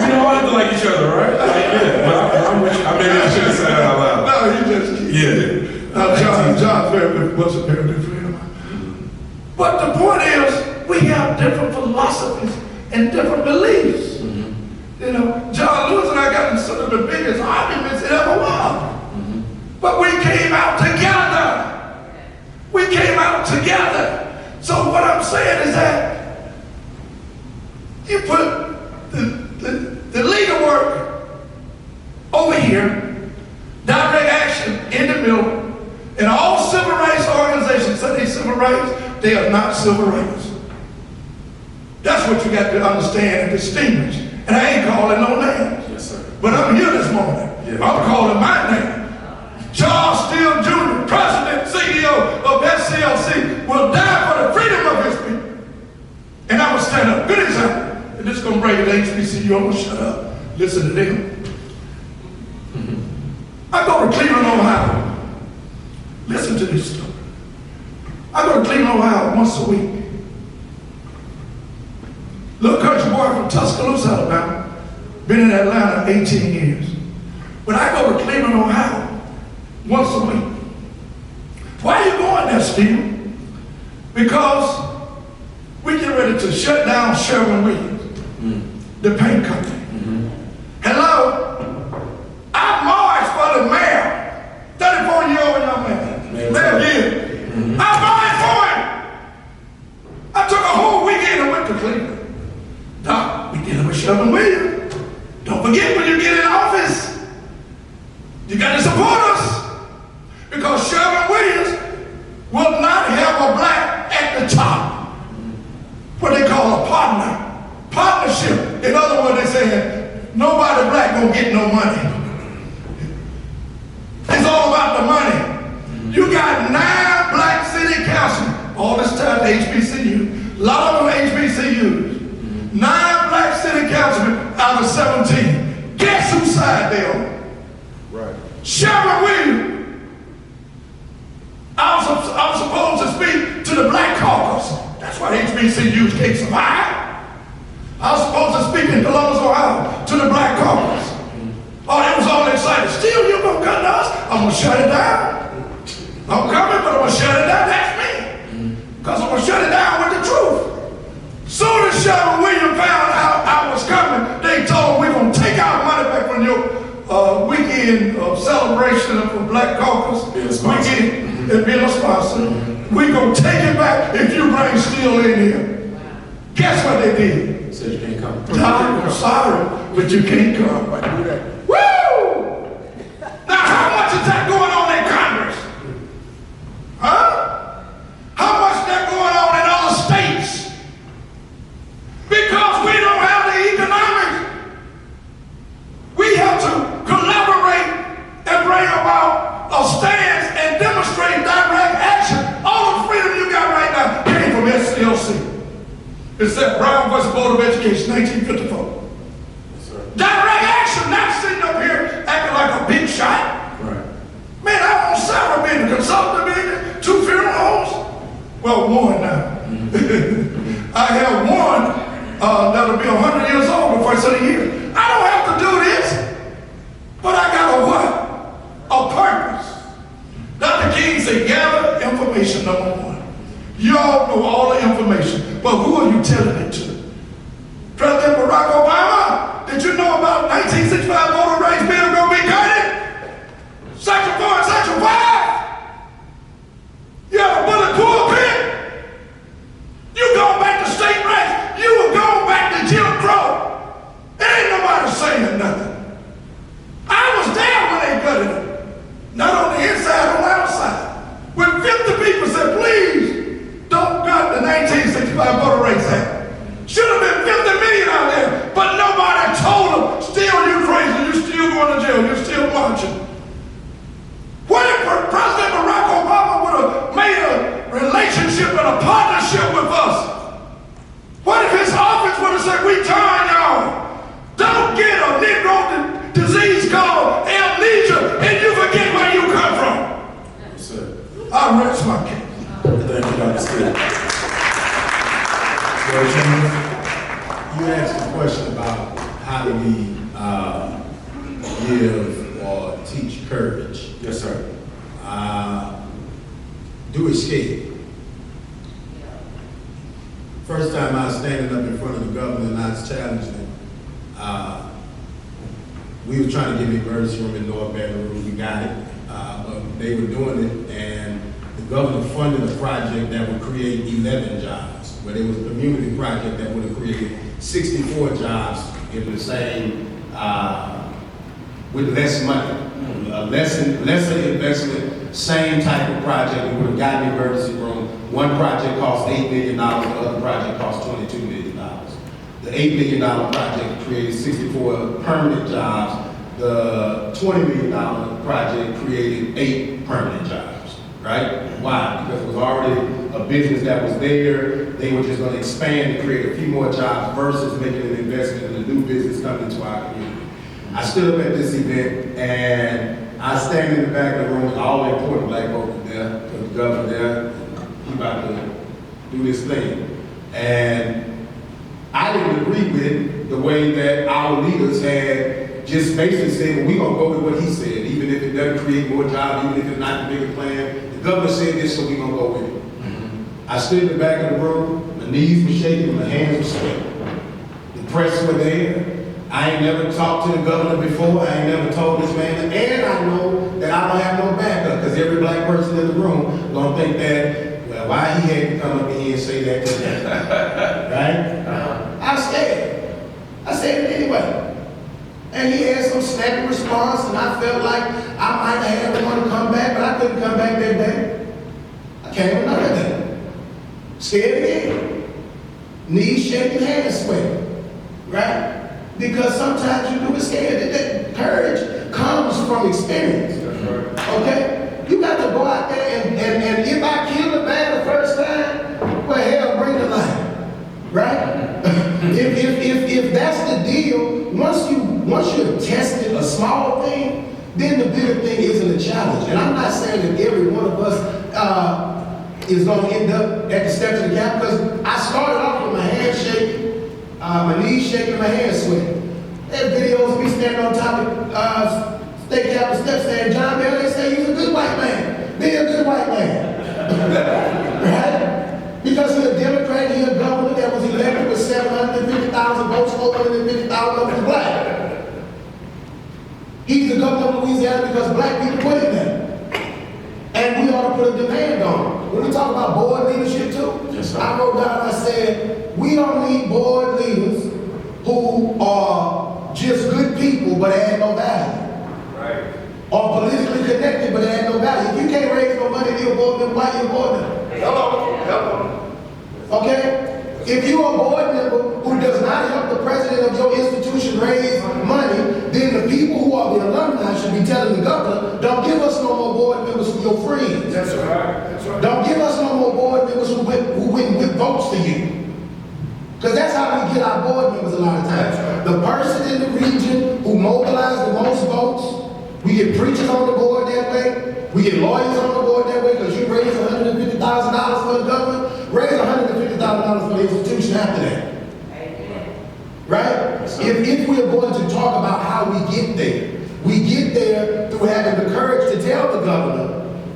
We don't all have to like each other, right? But I'm with you. I maybe I should have said that out loud. No, he just keeps. Yeah. John's was a very good friend of mine. But the point is, we have different philosophies and different beliefs. You know, John Lewis and I got in some of the biggest arguments it ever was. But we came out together. We came out together. So what I'm saying is that you put the legal work over here, direct action in the middle, and all civil rights organizations say they're civil rights, they are not civil rights. That's what you got to understand and distinguish. And I ain't calling no names. Yes, sir. But I'm here this morning. Yeah. I'm calling my name. Charles Steele Jr., President, CEO of SCLC, will die for the freedom of his people. And I will stand up. Good example. And this is going to bring it to HBCU. I'm going to shut up. Listen to them. I go to Cleveland, Ohio. Listen to this story. I go to Cleveland, Ohio once a week. Little country boy from Tuscaloosa, Alabama. Been in Atlanta 18 years. But I go to Cleveland, Ohio once a week. Why are you going there, Steve? Because we get ready to shut down Sherwin-Williams, the paint company. Hello? I marched for the mayor, 34-year-old young man. Mayor Gill. I marched for him. I took a whole weekend and went to Cleveland. Doc, we dealing with Sherwin-Williams. Don't forget when you get in office, you got to support us. Because Sherwin-Williams will not have a black at the top. What they call a partnership. In other words, they saying, nobody black gonna get no money. 9 black city councilmen, all this time HBCU, a lot of them HBCUs. 9 black city councilmen out of 17. Guess whose side they on? Right. Sherman Williams. I'm supposed to speak to the black caucus. That's why HBCUs can't survive. I was supposed to speak in Columbus, Ohio, to the black caucus. Oh, they was all excited. Still, you gonna cut us? I'm gonna shut it down. I'm coming, but I'm gonna shut it down. That's me. Because I'm gonna shut it down with the truth. Soon as Sherman Williams found out I was coming, they told me we're gonna take our money back from your weekend of celebration of the black caucus. Weekend. And being a sponsor, we gonna take it back if you bring Steele in here. Guess what they did? Said you can't come. I'm sorry, but you can't come. Woo! Now, how much is that going on in Congress? Huh? How much is that going on in other states? Because we don't have the economics. We have to collaborate and bring about a stance and demonstrate direct action. All the freedom you got right now came from SCLC. It's that Brown versus Board of Education, 1954. Yes, sir. Direct action, not sitting up here acting like a big shot. Right. Man, I'm on salary being a consultant, being 2 funeral homes. Well, 1 now. I have 1 that'll be 100 years old before I say a year. I don't have to do this, but I got a what? A purpose. Dr. King said, gather information, number 1. You all know all the information, but who are you telling it to? President Barack Obama, did you know about 1965 voter rights bill going to be gutted? Section 4 and Section 5. You have a bullet pulpit. You going back to state rights. You were going back to Jim Crow. Ain't nobody saying nothing. I was there when they gutted it. Not on the inside, on the outside. When 50 people said, please, don't gut the 1965 Voter Rights Act. Should have been 50 million out there, but nobody told them, still you crazy, you still going to jail, you still marching. What if President Barack Obama would have made a relationship and a partnership with us? What if his office would have said, we join y'all. Don't get a Negro disease called amnesia and you forget where you come from. Yes, sir. I rest my case. Thank you, Dr. Steele. You asked a question about how do we give or teach courage. Yes, sir. Do it scared. First time I was standing up in front of the governor and I was challenging him. We were trying to get an emergency room in North Baton Rouge. We got it. But they were doing it, and the governor funded a project that would create 11 jobs, where there was a community project that would have created 64 jobs in the same, with less money, lesser investment, same type of project. We would have gotten an emergency room. One project cost $8 million, the other project cost $22 million. The $8 million project created 64 permanent jobs. The $20 million project created 8 permanent jobs, right? Why? Because it was already a business that was there. They were just going to expand and create a few more jobs versus making an investment in a new business coming into our community. I stood up at this event and I stand in the back of the room with all the important black folks there, the governor there, he about to do this thing. And I didn't agree with the way that our leaders had just basically said, well, we're going to go with what he said, even if it doesn't create more jobs, even if it's not the bigger plan. The governor said this, so we're going to go with it. I stood in the back of the room, my knees were shaking, my hands were sweating. The press were there. I ain't never talked to the governor before. I ain't never told this man, and I know that I don't have no backup, because every black person in the room gonna think that, well, why he had to come up in here and say that to them, right? I was scared. I said it anyway. And he had some snappy response, and I felt like I might have had one to come back, but I couldn't come back that day. I came another day. Scared again. Knees shaking, hands sweating, right? Because sometimes you do get scared. That courage comes from experience. Okay? You got to go out there and If that's the deal, once you've tested a small thing, then the bigger thing isn't a challenge. And I'm not saying that every one of us is going to end up at the steps of the Capitol, because I started off with my hands shaking, my knees shaking, my hands sweating. There's videos of me standing on top of state Capitol steps saying, John Bell, they say he's a good white man. Be a good white man. Right? Because he's a Democrat, he's a governor that was elected with 750,000 votes, 450,000 votes black. He's the governor of Louisiana because black people put him there. And we ought to put a demand on him. When we talk about board leadership too, Yes, sir. I wrote down, I said, we don't need board leaders who are just good people but add no value. Right. Or politically connected but add no value. If you can't raise no money, you're a board member, why you a board member? Hello. Okay? If you are a board member who does not help the president of your institution raise money, then the people who are the alumni should be telling the governor, don't give us no more board members who are your friends. That's right. That's right. Don't give us no more board members who win with votes for you. Because that's how we get our board members a lot of times. The person in the region who mobilized the most votes, we get preachers on the board that way, we get lawyers on the board that way, because you raise $150,000 for the government, raise $150,000 for the institution after that. Right? If we are going to talk about how we get there through having the courage to tell the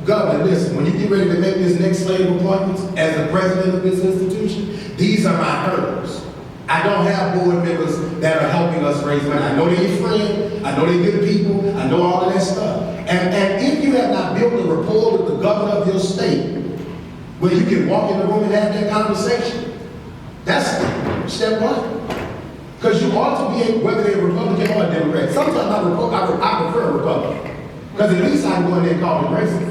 governor, listen, when you get ready to make this next slate of appointments as the president of this institution, these are my hurdles. I don't have board members that are helping us raise money. I know they're your friend, I know they're good people, I know all of that stuff. And if you have not built a rapport with the governor of your state, where you can walk in the room and have that conversation, that's step one. Because you ought to be able, whether they're Republican or a Democrat. Sometimes I prefer a Republican. Because at least I can go in there and call them racist.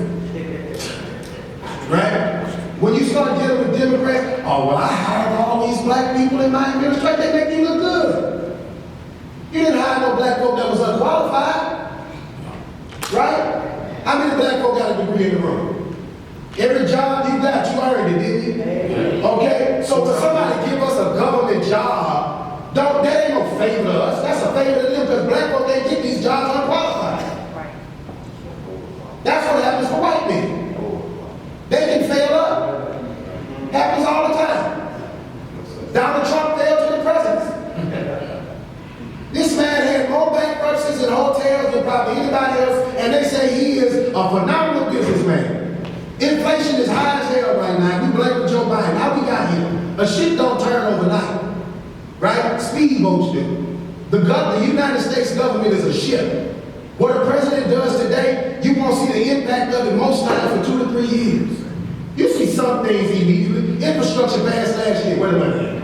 Right? When you start dealing with Democrats, oh, well, I hired all these black people in my administration, they make you look good. You didn't hire no black folk that was unqualified. Right? How many black folk got a degree in the room? Every job you got, you earned it, didn't you? Okay? So for somebody to give us a government job, that ain't no favor to us. That's a favor to them, because black folk, they get these jobs unqualified. That's what happens for white men. They can fail up. Happens all the time. Donald Trump failed to the presidency. This man had more bankruptcies in hotels than probably anybody else, and they say he is a phenomenal businessman. Inflation is high as hell right now. We blame Joe Biden. How we got here? A shit don't turn overnight. Right? Speedboats do. The United States government is a ship. What a president does today, you won't see the impact of it most times for 2 to 3 years. You see some things immediately. Infrastructure passed last year. Where the money at?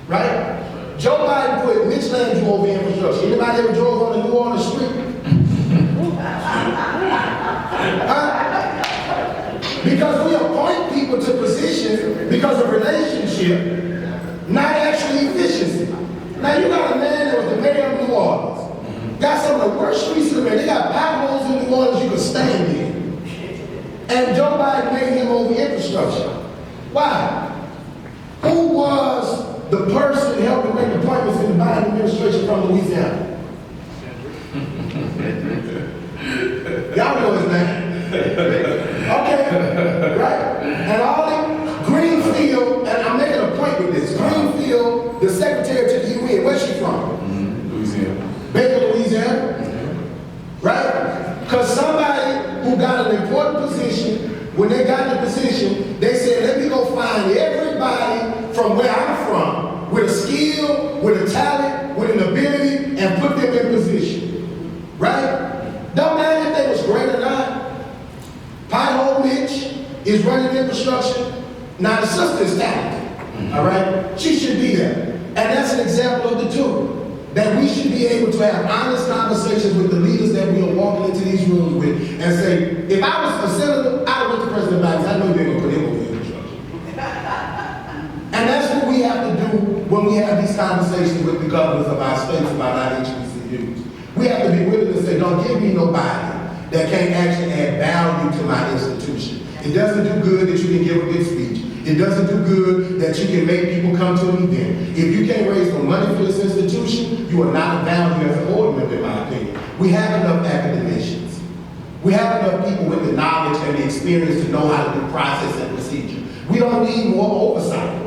Right? Joe Biden put Mitch Landrieu over infrastructure. Anybody ever drove on the New Orleans street? Huh? Because we appoint people to positions because of relationship, not actually efficiency. Now you got a man that was the mayor of New Orleans. Got some of the worst streets in the They got potholes in New Orleans you could stand in. And Joe Biden made him over infrastructure. Why? Who was the person helping make appointments in the Biden administration from Louisiana? Y'all know his name. Okay, right? And all the Greenfield, and I'm making a point with this. Greenfield, the secretary to the UN, where's she from? Louisiana. Baker, Louisiana. Right? Because somebody who got an important position, when they got the position, they said, let me go find everybody from where I'm from, with a skill, with a talent, with an ability, and put them in position. Right? Don't matter if they was great or not. Pothole Mitch is running infrastructure. Now the sister is talented. All right? She should be there. And that's an example of the two. That we should be able to have honest conversations with the leaders that we are walking into these rooms with and say, if I was a senator, I would went to President Biden. I know they're going to put him over infrastructure. And that's what we have to do when we have these conversations with the governors of our states about our HBCUs. We have to be willing to say, don't give me nobody that can't actually add value to my institution. It doesn't do good that you can give a good speech. It doesn't do good that you can make people come to an event. If you can't raise no money for this institution, you are not of value as a board member, in my opinion. We have enough academicians. We have enough people with the knowledge and the experience to know how to do process and procedure. We don't need more oversight.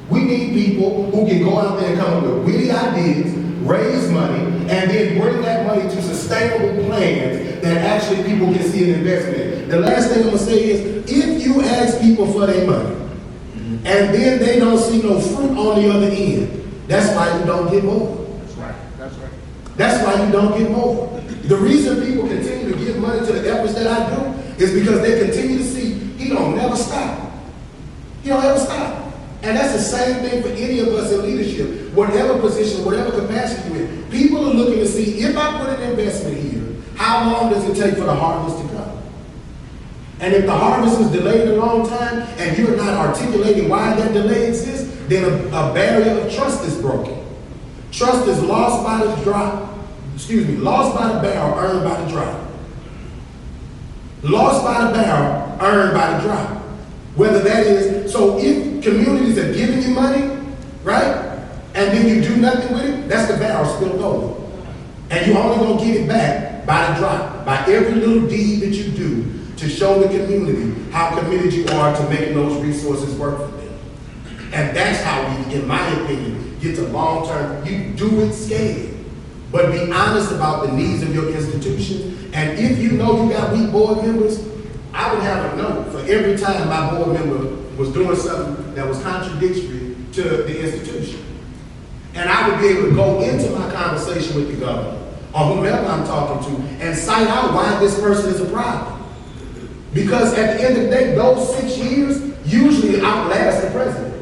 We need people who can go out there and come up with witty ideas, raise money, and then bring that money to sustainable plans that actually people can see an investment in. The last thing I'm gonna say is, if you ask people for their money, and then they don't see no fruit on the other end, that's why you don't get more. That's right. That's right. That's why you don't get more. The reason people continue to give money to the efforts that I do is because they continue to see he don't never stop. He don't ever stop. And that's the same thing for any of us in leadership, whatever position, whatever capacity you're in. People are looking to see, if I put an investment here, how long does it take for the harvest to come? And if the harvest is delayed a long time and you're not articulating why that delay exists, then a barrier of trust is broken. Trust is lost by the drop. Lost by the barrel, earned by the drop. Lost by the barrel, earned by the drop. Whether that is, so if communities are giving you money, right, and then you do nothing with it, that's the barrel spilled over. And you're only gonna get it back by the drop, by every little deed that you do to show the community how committed you are to making those resources work for them. And that's how we, in my opinion, get to long-term. You do it scared, but be honest about the needs of your institution. And if you know you got weak board members, I would have a note for every time my board member was doing something that was contradictory to the institution. And I would be able to go into my conversation with the governor or whomever I'm talking to and cite out why this person is a problem. Because at the end of the day, those 6 years usually outlast the president.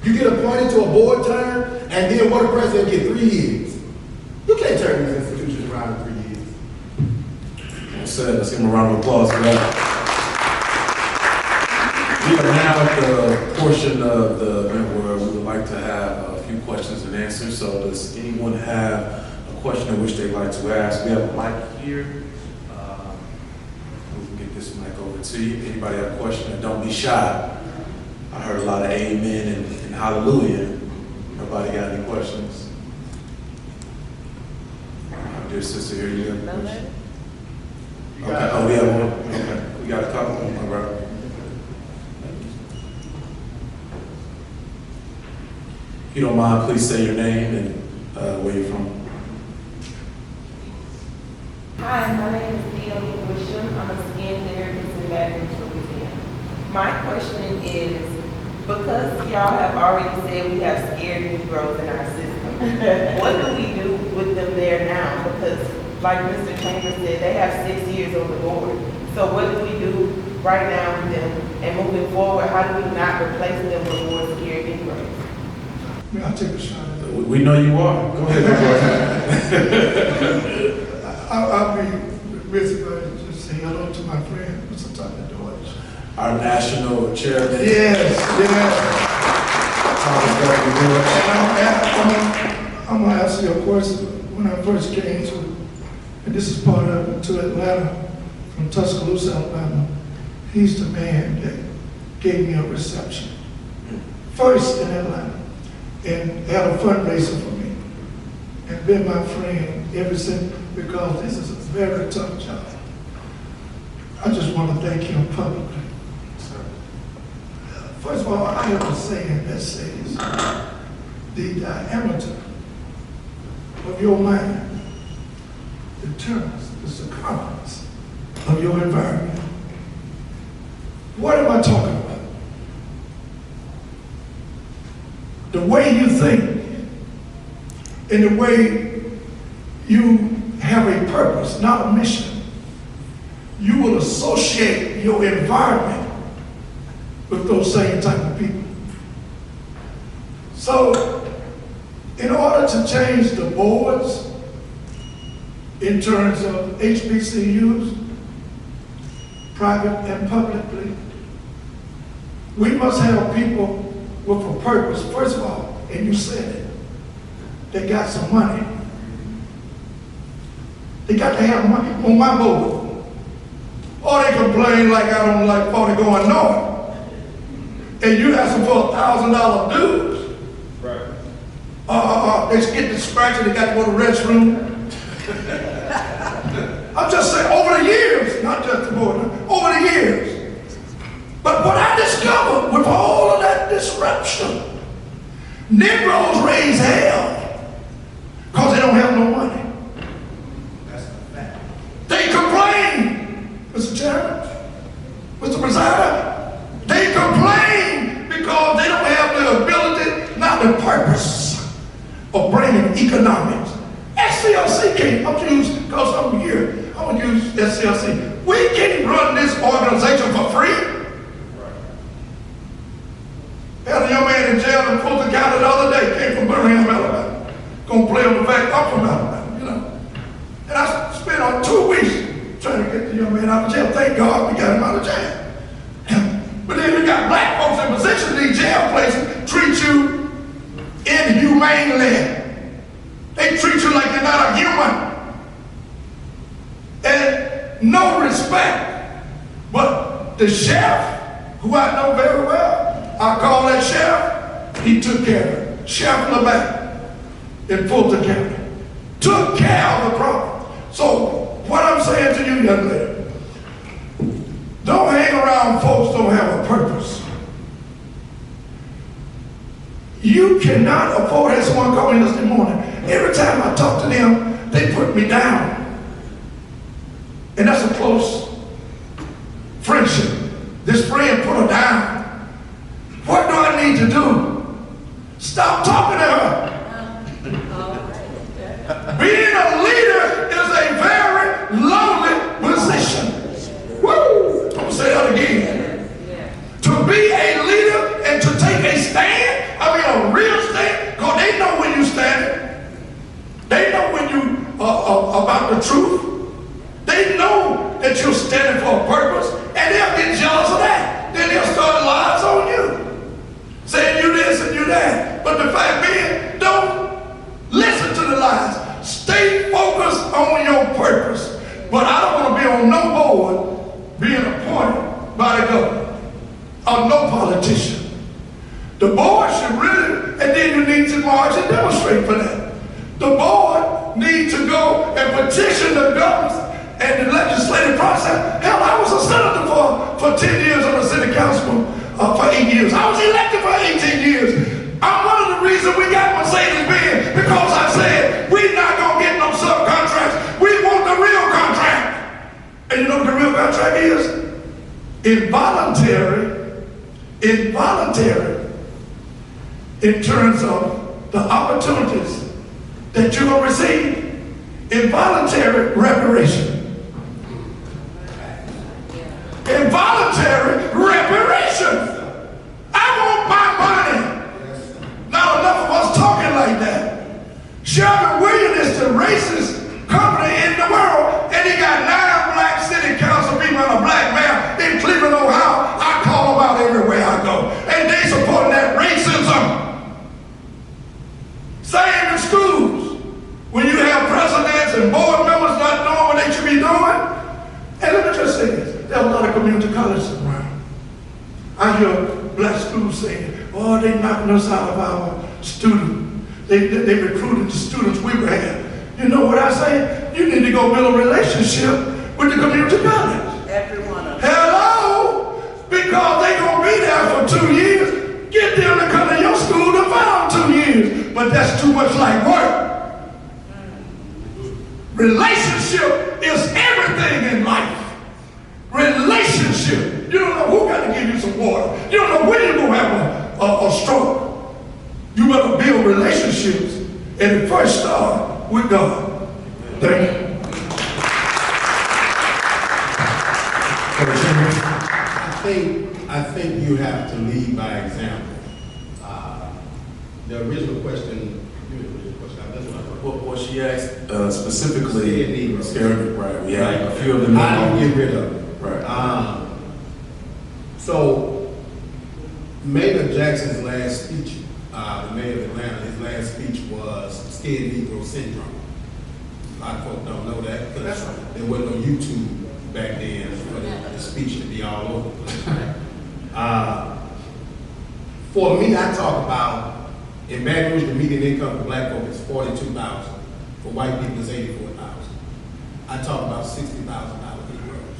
You get appointed to a board term, and then what, the president get 3 years. You can't turn these institutions around in 3 years. Well said. Let's give him a round of applause for that. We are now at the portion of the event where we would like to have a few questions and answers. So does anyone have a question in which they'd like to ask? We have a mic here. We can get this mic over to you. Anybody have a question? And don't be shy. I heard a lot of amen and hallelujah. Nobody got any questions? My dear sister, here you have a question. Okay. Oh, we have one. Okay. We got a couple. All right. If you don't mind, please say your name and where you're from. Hi, my name is Naomi Wisham. I'm a skin therapist in Baton Rouge, Louisiana. My question is, because y'all have already said we have scared Negroes in our system, what do we do with them there now? Because like Mr. Chambers said, they have 6 years on the board. So what do we do right now with them? And moving forward, how do we not replace them with more scared Negroes? May I take a shot at that? We know you are. Go ahead. I'll be remiss if I just say hello to my friend, Mr. Tucker Deutsch. Our national chairman. Yes. Thomas And I'm gonna ask you a question. When I first came to, and this is part of it, to Atlanta, from Tuscaloosa, Alabama, he's the man that gave me a reception. First in Atlanta, and had a fundraiser for me, and been my friend ever since, because this is a very tough job. I just want to thank him publicly. First of all, I have a saying that says, the diameter of your mind determines the circumference of your environment. What am I talking about? The way you think and the way you have a purpose, not a mission, you will associate your environment with those same type of people. So, in order to change the boards in terms of HBCUs, private and publicly, we must have people with a purpose. First of all, and you said it, they got some money. They got to have money on my board. Or they complain like I don't like 40 going north. and you ask them for $1,000 dues, Right. they get to scratch and they got to go to the restroom. I'm just saying, over the years, not just the board, over the years. But what I discovered with all of that disruption, Negroes raise hell because they don't have no money. That's a fact. They complain, Mr. Chairman, Mr. Presider. They complain because they don't have the ability, not the purpose of bringing economics. SCLC can't, I'm gonna use, because I'm here, I'm gonna use SCLC. We can't run this organization for free. Had a young man in jail in Fulton County the other day, came from Birmingham, Alabama. Gonna play on the fact I'm from Alabama, you know. And I spent on 2 weeks trying to get the young man out of jail. Thank God we got him out of jail. But then you got black folks in position in these jail places treat you inhumanely. They treat you like you're not a human. And no respect. But the sheriff, who I know very well, I call that sheriff, he took care of it. Sheriff LeBack in Fulton County took care of the problem. So what I'm saying to you, young lady, don't hang around folks who don't have a purpose. You cannot afford, had someone call me this morning. Every time I talk to them, they put me down. And that's a close friendship. This friend put her down. What do I need to do? Stop talking to her. Being a leader is a very lonely position. Woo! I'm gonna say that again. To be a leader and to take a stand, I mean a real stand, because they know when you stand. They know when you about the truth. They know that you're standing for a purpose, and they'll get jealous of that. Then they'll start lies on you, saying you this and you that. But the fact being, don't listen to the lies. Stay focused on your purpose. But I don't want to be on no board being appointed by the government or no politician. The board should really, and then you need to march and demonstrate for that. The board needs to go and petition the government and the legislative process. Hell, I was a senator for 10 years on the city council for 8 years. I was elected for 18 years. I'm one of the reasons we got Mercedes-Benz, because I said, we're not going to get no subcontracts. We want the real contract. And you know what the real contract is? Involuntary, in terms of the opportunities that you're going to receive. Involuntary reparation. Involuntary reparations. I want my money. Not enough of us talking like that. Sherman Williams is the racist company in the world, and he got 9 black city council people and a black mayor in Cleveland, Ohio. I call them out everywhere I go, and they supporting that racism. Same in schools. When you have presidents and board members not doing what they should be doing. And let me just say this, there are a lot of community colleges around. I hear black schools saying, oh, they knocking us out of our students. They recruited the students we were having. You know what I say? You need to go build a relationship with the community college. Everyone of them. Hello? Because they're going to be there for 2 years. Get them to come to your school to find 2 years. But that's too much like work. Relationship is everything in life. Relationship. You don't know who got to give you some water. You don't know when you're going to have a stroke. You better build relationships, and it first start with God. Thank you. I think you have to lead by example. The original question, Well, she asked specifically, Scared Negroes. scared, right? We have a few of them. I don't get rid of it. Right. So, Mayor Jackson's last speech, the mayor of Atlanta, his last speech was Scared Negro Syndrome. A lot of folks don't know that because there wasn't no YouTube back then for the speech to be all over the place. For me, I talk about, in Baton Rouge, the median income for black folk is $42,000. For white people, it's $84,000. I talk about $60,000 Negroes.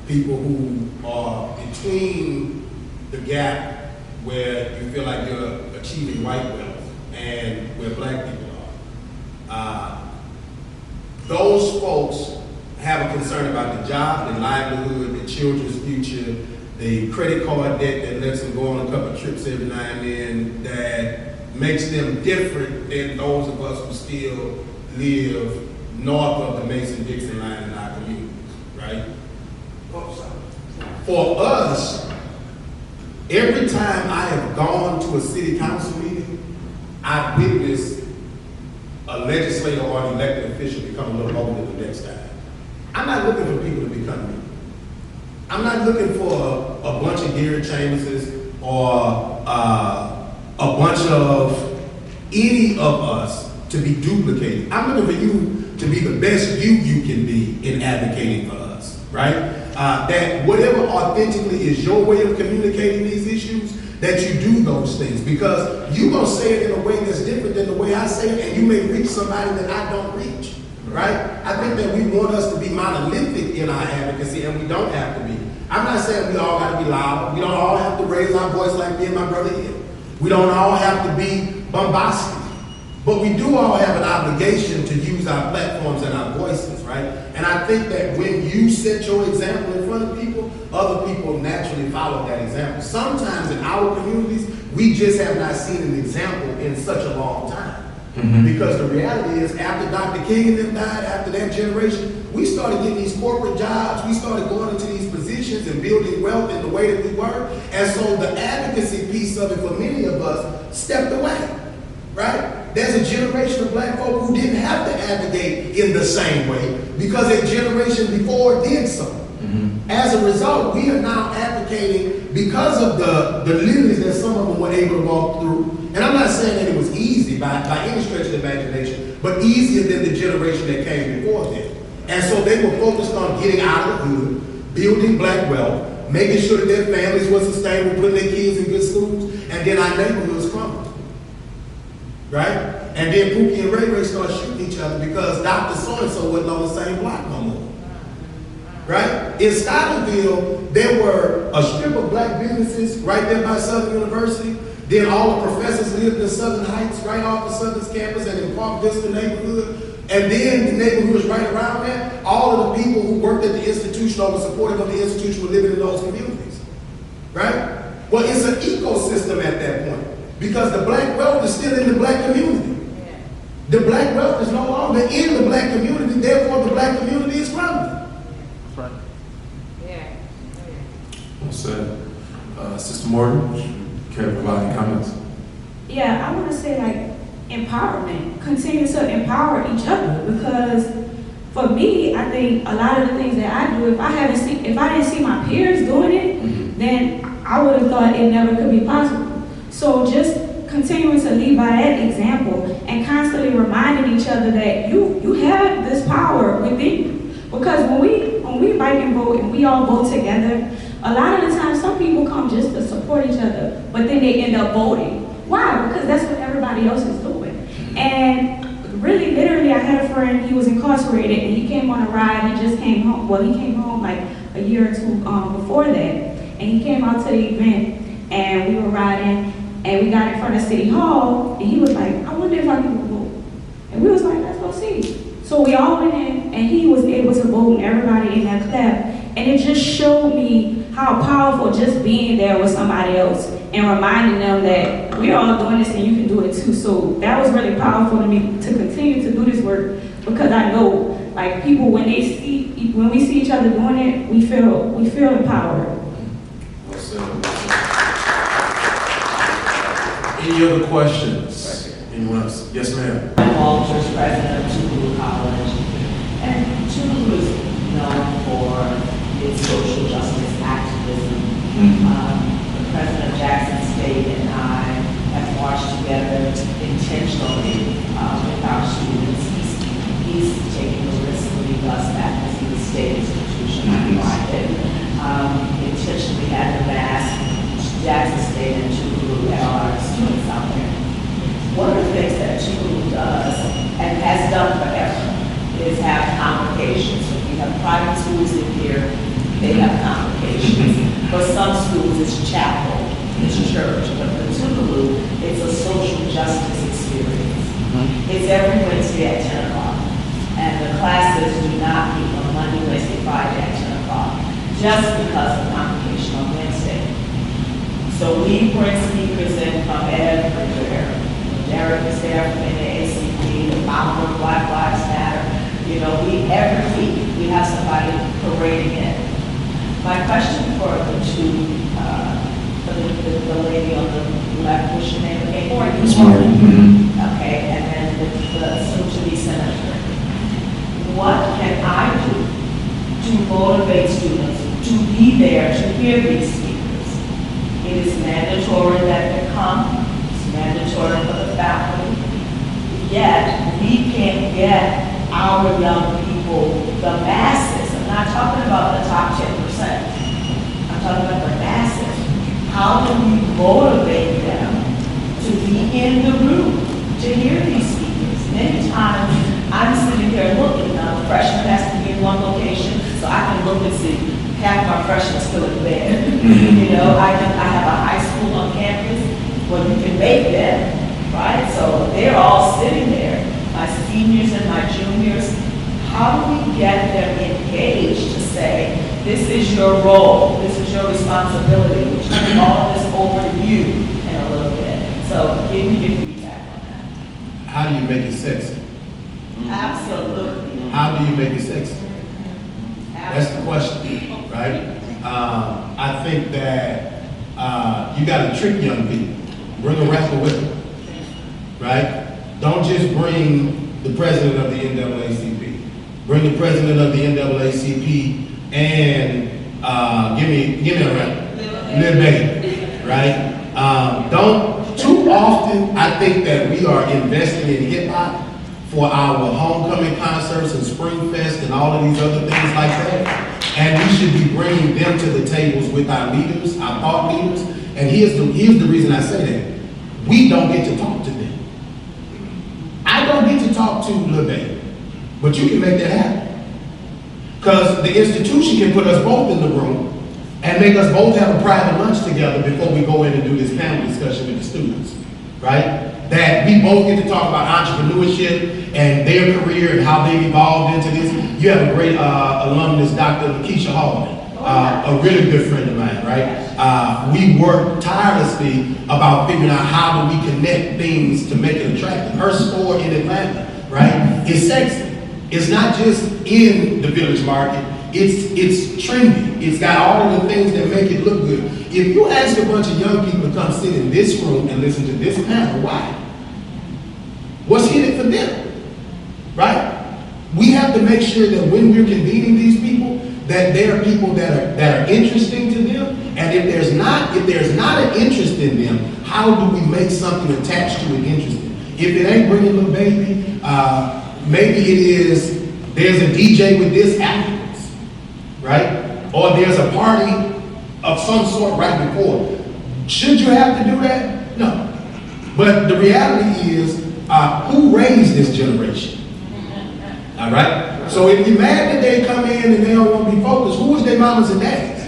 People who are between the gap where you feel like you're achieving white wealth and where black people are. Those folks have a concern about the job, the livelihood, the children's future, the credit card debt that lets them go on a couple of trips every now and then, that makes them different than those of us who still live north of the Mason-Dixon line in our communities, right? For us, every time I have gone to a city council meeting, I've witnessed a legislator or an elected official become a little older the next time. I'm not looking for people to become me. I'm not looking for a bunch of Gary Chamberses or a bunch of any of us to be duplicated. I'm looking for you to be the best you can be in advocating for us, right? That whatever authentically is your way of communicating these issues, that you do those things, because you're gonna say it in a way that's different than the way I say it, and you may reach somebody that I don't reach, right? I think that we want us to be monolithic in our advocacy, and we don't have to be. I'm not saying we all gotta be loud. We don't all have to raise our voice like me and my brother here. We don't all have to be bombastic. But we do all have an obligation to use our platforms and our voices, right? And I think that when you set your example in front of people, other people naturally follow that example. Sometimes in our communities, we just have not seen an example in such a long time. Because the reality is, after Dr. King and them died, after that generation, we started getting these corporate jobs, we started going into these positions and building wealth in the way that we were. And so the advocacy piece of it for many of us stepped away, right? There's a generation of black folk who didn't have to advocate in the same way because a generation before did so. As a result, we are now advocating because of the lineage that some of them were able to walk through. And I'm not saying that it was easy by any stretch of the imagination, but easier than the generation that came before them. And so they were focused on getting out of the hood, building black wealth, making sure that their families were sustainable, putting their kids in good schools, and then our neighborhoods crumbled. Right? And then Pookie and Ray Ray started shooting each other because Dr. So-and-so wasn't on the same block no more. Right? In Stuyvesant, there were a strip of black businesses right there by Southern University. Then all the professors lived in Southern Heights, right off the Southern's campus and in Park Vista neighborhood. And then the neighborhoods right around there, all of the people who worked at the institution or were supportive of the institution were living in those communities. Right? Well, it's an ecosystem at that point. Because the black wealth is still in the black community. The black wealth is no longer in the black community, therefore the black community is crumbling. That's right. Yeah. Well said. Sister Morgan, would you care to provide any comments? Yeah, I want to say like empowerment. Continue to empower each other, because for me, I think a lot of the things that I do, if I didn't see my peers doing it, then I would have thought it never could be possible. So just continuing to lead by that example and constantly reminding each other that you have this power within you. Because when we bike and vote and we all vote together, a lot of the time some people come just to support each other, but then they end up voting. Why? Because that's what everybody else is doing. And really, literally, I had a friend, he was incarcerated and he came on a ride, he just came home. Well, he came home like a year or two before that. And he came out to the event and we were riding. And we got in front of City Hall, and he was like, I wonder if I can vote. And we was like, let's go see. So we all went in, and he was able to vote, and everybody in that clap. And it just showed me how powerful just being there with somebody else and reminding them that we're all doing this and you can do it too. So that was really powerful to me to continue to do this work, because I know, like, people, when we see each other doing it, we feel empowered. Well said. Any other questions? Anyone else? Yes, ma'am. I'm Walters, president of Toulouse College. And Toulouse is known for its social justice activism. The president of Jackson State and I have marched together intentionally with our students. He's taking the risk to leave us back as a state institution, I'm private. Intentionally had to mask Jackson State and Toulouse just because of convocation on Wednesday. So we bring speakers in from everywhere. Derek is there from NAACP, the founder of Black Lives Matter. You know, every week we have somebody parading in. My question for the two, for the lady on the left, what's your name again? Ms. Morgan. Okay, and then the soon-to-be senator. What can I do to motivate students to be there to hear these speakers? It is mandatory that they come. It's mandatory for the faculty. Yet, we can't get our young people, the masses. I'm not talking about the top 10%. I'm talking about the masses. How do we motivate them to be in the room to hear these speakers? Many times, I'm sitting here looking. Now, the freshman has to be in one location, so I can look and see half my freshmen still in bed. You know, I have a high school on campus where you can make them, right? So they're all sitting there. My seniors and my juniors, how do we get them engaged to say, this is your role, this is your responsibility, we're turning all of this over to you in a little bit. So give me your feedback on that. How do you make it sexy? Absolutely. How do you make it sexy? That's the question, right? I think that you got to trick young people. Bring a rapper with them, right? Don't just bring the president of the NAACP. Bring the president of the NAACP and give me a rapper, Lil Baby, right? Don't too often. I think that we are investing in hip hop for our homecoming concerts and Spring Fest and all of these other things like that. And we should be bringing them to the tables with our leaders, our thought leaders. And here's the reason I say that. We don't get to talk to them. I don't get to talk to Lil Baby, but you can make that happen. Because the institution can put us both in the room and make us both have a private lunch together before we go in and do this panel discussion with the students, right? That we both get to talk about entrepreneurship and their career and how they've evolved into this. You have a great alumnus, Dr. Lakeisha Hallman, a really good friend of mine, right? We work tirelessly about figuring out how do we connect things to make it attractive. Her store in Atlanta, right, is sexy. It's not just in the Village Market, it's trendy. It's got all of the things that make it look good. If you ask a bunch of young people to come sit in this room and listen to this panel, why? What's in it for them, right? We have to make sure that when we're convening these people, that there are people that are interesting to them. And if there's not an interest in them, how do we make something attached to it interesting? If it ain't bringing Lil Baby, maybe it is there's a DJ with this afterwards, right? Or there's a party of some sort right before. Should you have to do that? No. But the reality is, who raised this generation? All right? So if you're mad that they come in and they don't want to be focused, who was their mamas and daddies?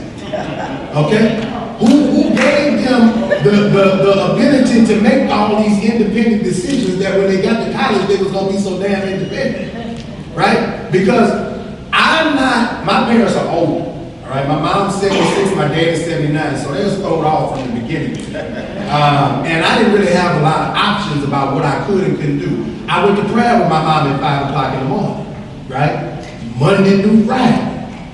Okay? Who gave them the ability to make all these independent decisions that when they got to college, they was going to be so damn independent? Right? Because my parents are old. All right? My mom's 76, my dad is 79, so they was thrown off from the beginning. And I didn't really have a lot of options about what I could and couldn't do. I went to prayer with my mom at 5 o'clock in the morning, right? Monday through Friday.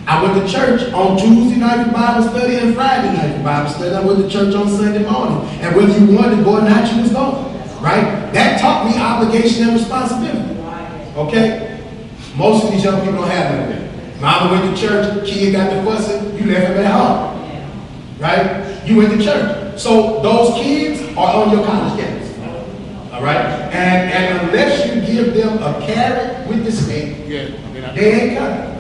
I went to church on Tuesday night for Bible study and Friday night for Bible study. I went to church on Sunday morning. And whether you wanted to go or not, you was going, right? That taught me obligation and responsibility, okay? Most of these young people don't have that. Mama went to church, kid got the fussing, you left him at home, right? You went to church. So those kids are on your college campus, all right? And unless you give them a carrot with the stick, they ain't coming.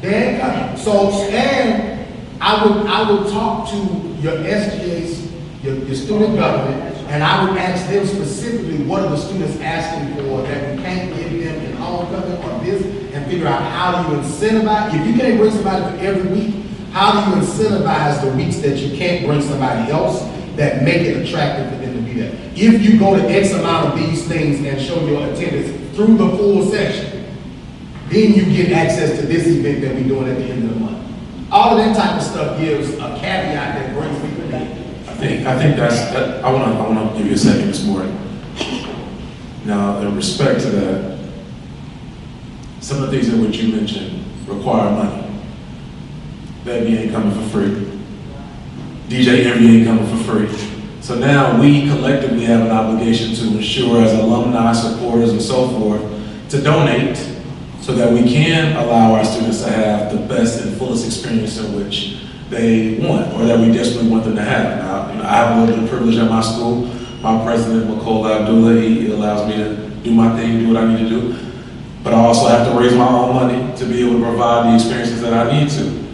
They ain't coming. So, and I would talk to your SGAs, your student government, and I would ask them specifically what are the students asking for that we can't give them in homecoming or this, and figure out how do you incentivize. If you can't bring somebody for every week, how do you incentivize the weeks that you can't bring somebody else that make it attractive for them to be there? If you go to X amount of these things and show your attendance through the full section, then you get access to this event that we're doing at the end of the month. All of that type of stuff gives a caveat that brings people in. I think that I want to give you a second this morning. Now, in respect to that, some of the things in which you mentioned require money. Baby ain't coming for free. DJ Envy ain't coming for free. So now we collectively have an obligation to ensure, as alumni, supporters, and so forth, to donate so that we can allow our students to have the best and fullest experience in which they want, or that we desperately want them to have. Now, I have a little bit of privilege at my school. My president, Makola Abdullah, he allows me to do my thing, do what I need to do. But I also have to raise my own money to be able to provide the experiences that I need to.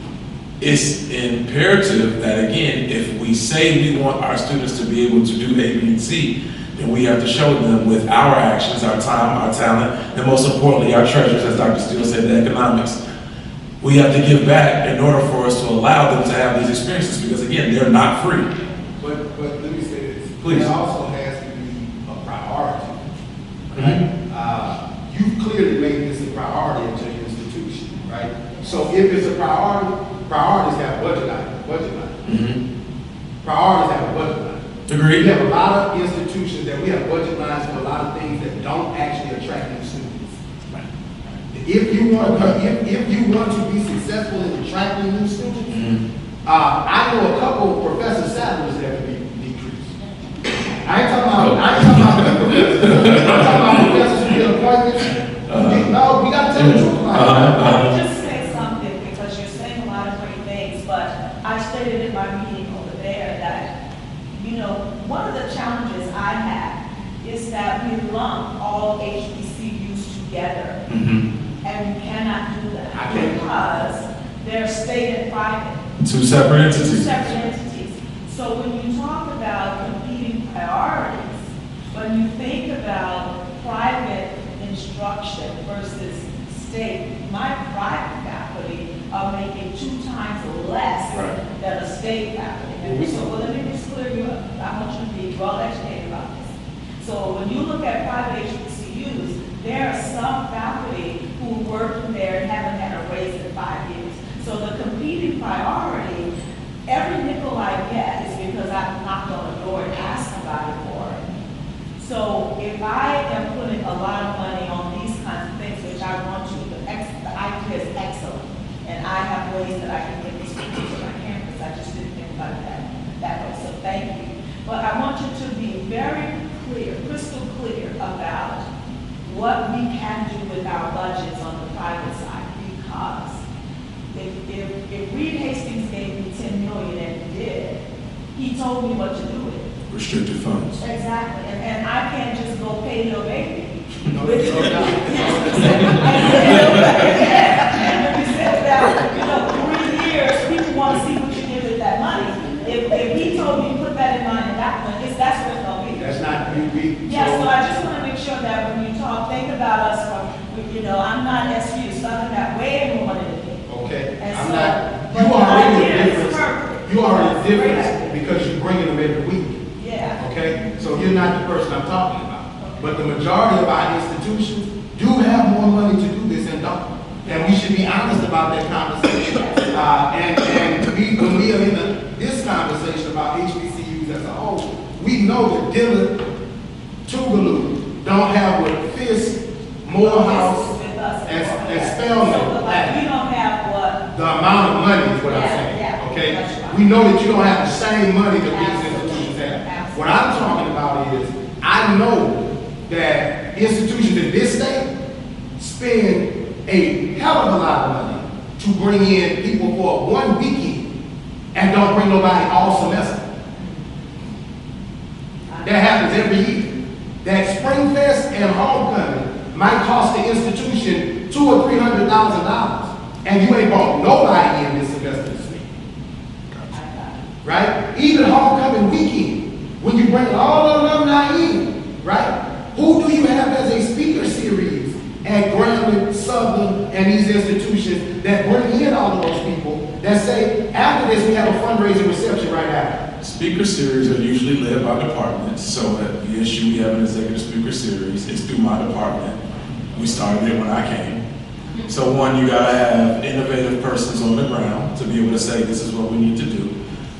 It's imperative that, again, if we say we want our students to be able to do A, B, and C, then we have to show them with our actions, our time, our talent, and most importantly, our treasures, as Dr. Steele said, the economics. We have to give back in order for us to allow them to have these experiences, because again, they're not free. But let me say this. Please. It also has to be a priority. Right? You've clearly made this a priority at your institution, right? So if it's a priority, priorities have budget items. Priorities have a budget line. Agreed. We have a lot of institutions that we have budget lines for a lot of things that don't actually attract new students. If you want to be successful in attracting new students, I know a couple of professor salaries that can be decreased. I ain't talking about professors. I'm talking about professors who get appointments. No, we got to tell the truth about Let me just say something, because you're saying a lot of great things, but I stated in my meeting over there that, you know, one of the challenges I have is that we lump all HBCUs together, and we cannot do that I can't. because they're state and private. Two separate entities. Two separate entities. So when you talk about competing priorities, when you think about private instruction versus state, my private faculty are making 2 times less than a state faculty. So let me just clear you up. I want you to be well educated about this. So when you look at private HBCUs, there are some faculty who work there and haven't had a raise in 5 years. So the competing priority, every nickel I get is because I've knocked on the door and asked somebody for it. So if I am putting a lot of money on these kinds of things, which I want to, the idea is excellent, and I have ways that I can get these people to my campus. I just didn't think about that way, so thank you. But I want you to be very clear, crystal clear about what we can do with our budgets on the private side, because if Reed Hastings gave me $10 million, and he did, he told me what to do with it. Restricted funds. Exactly, and I can't just go pay your baby. No, With- no, no. And when you said that, you know, 3 years, people want to see what you did with that money. If he told me, put that in mind, and that's what it's gonna be. That's not, we. Yeah, so I just want to make sure that when you talk, think about us from, you know, I'm not SU, so I'm got way more money than you. Okay, And I'm so, not, but you the already idea a is difference. perfect. You are a Great difference idea. because you're bringing them every week. Yeah. Okay, so you're not the person I'm talking about. But the majority of our institutions do have more money to do this and don't. And we should be honest about that conversation. When we are in this conversation about HBCUs as a whole, we know that Dillard, Tougaloo don't have what Fisk, Morehouse, and Spelman So, like, have. we don't have what, The amount of money is what I'm Yeah, saying, yeah, okay? that's right. We know that you don't have the same money that these Absolutely. institutions have. Absolutely. What I'm talking about is, I know that institutions in this state spend a hell of a lot of money to bring in people for 1 weekend and don't bring nobody all semester. That happens every year. That Spring Fest and Homecoming might cost the institution $200,000 or $300,000, and you ain't brought nobody in this semester to speak. Right? Even Homecoming weekend, when you bring all the alumni in, right? Who do you have as a speaker series at Grambling, Southern, and these institutions that bring in all of those people that say, after this, we have a fundraising reception right after? Speaker series are usually led by departments. So at the issue, we have an executive speaker series. It's through my department. We started it when I came. So one, you gotta have innovative persons on the ground to be able to say, this is what we need to do.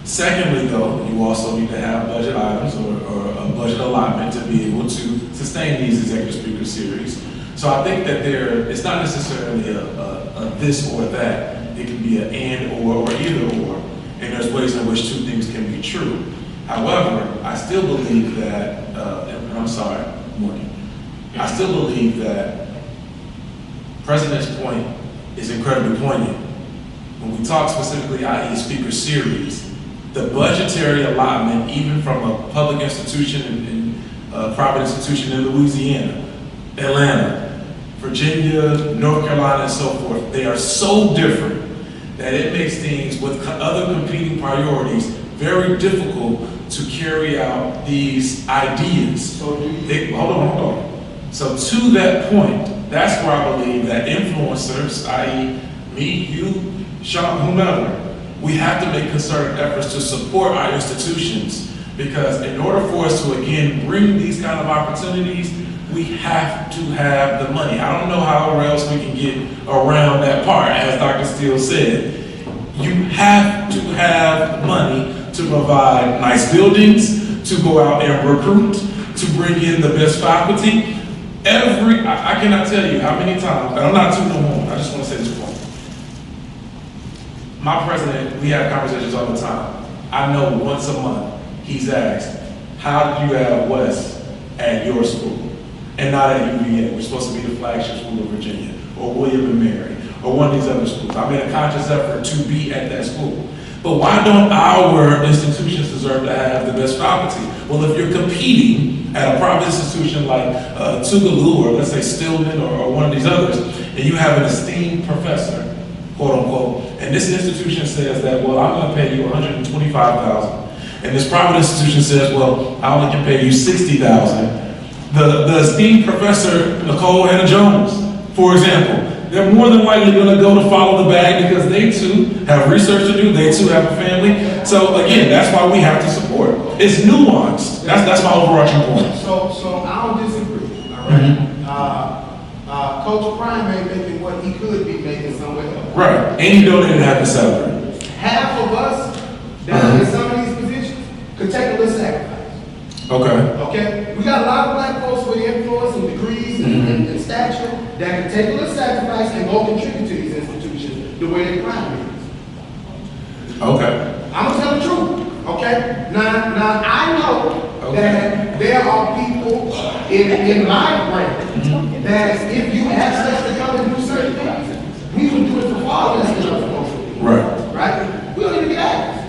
Secondly, though, you also need to have budget items or a budget allotment to be able to sustain these executive speaker series. So I think that it's not necessarily a this or that. It can be an and or either or. And there's ways in which two things can be true. However, I still believe that, and I'm sorry, Morgan, I still believe that President's point is incredibly poignant. When we talk specifically, i.e. speaker series, the budgetary allotment, even from a public institution and a private institution in Louisiana, Atlanta, Virginia, North Carolina, and so forth, they are so different that it makes things with other competing priorities very difficult to carry out these ideas. So do you, Hold on. So to that point, that's where I believe that influencers, i.e. me, you, Sean, whomever, we have to make concerted efforts to support our institutions, because in order for us to, again, bring these kind of opportunities, we have to have the money. I don't know how else we can get around that part, as Dr. Steele said. You have to have money to provide nice buildings, to go out and recruit, to bring in the best faculty. I cannot tell you how many times, and I'm not tooting the horn, I just want to say this point. My president, we have conversations all the time. I know once a month, he's asked, how did you have Wes at your school? And not at UVA, which is supposed to be the flagship school of Virginia, or William and Mary, or one of these other schools. I made a conscious effort to be at that school. But why don't our institutions deserve to have the best faculty? Well, if you're competing at a private institution like Tougaloo, or let's say Stillman, or one of these others, and you have an esteemed professor, quote unquote, and this institution says that, well, I'm gonna pay you $125,000. And this private institution says, well, I only can pay you $60,000. The esteemed professor, Nicole Hannah-Jones, for example, they're more than likely going to go to follow the bag because they too have research to do, they too have a family. So again, that's why we have to support. It's nuanced. That's my overarching point. so I don't disagree, all right? Coach Prime ain't making what he could be making somewhere else. Right, and he donated half the salary. Half of us that are in some of these positions could take a little sacrifice. Okay. Okay? We got a lot of black folks with influence and degrees and stature that can take a little sacrifice and go contribute to these institutions the way they crime is. Okay. I'm gonna tell the truth. Okay? Now I know that there are people in my brain that if you ask us to come and do certain things, we would do it for far less than we're supposed to do. Right. Right? We don't even get asked.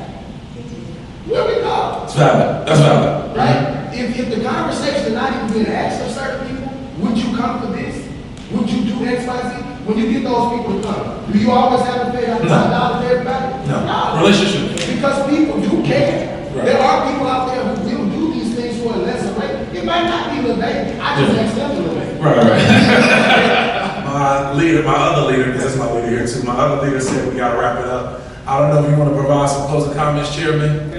Where we go? It's valid. That's valid. Right? If the conversation is not even being asked of certain people, would you come for this? Would you do X, Y, Z? When you get those people to come, do you always have to pay $5 for everybody? No. Relationship. Because people do care. Right. There are people out there who will do these things for a lesser rate. It might not be the baby. I just asked them to the baby. Right. My other leader, because that's my leader here too, my other leader said we got to wrap it up. I don't know if you want to provide some closing comments, Chairman.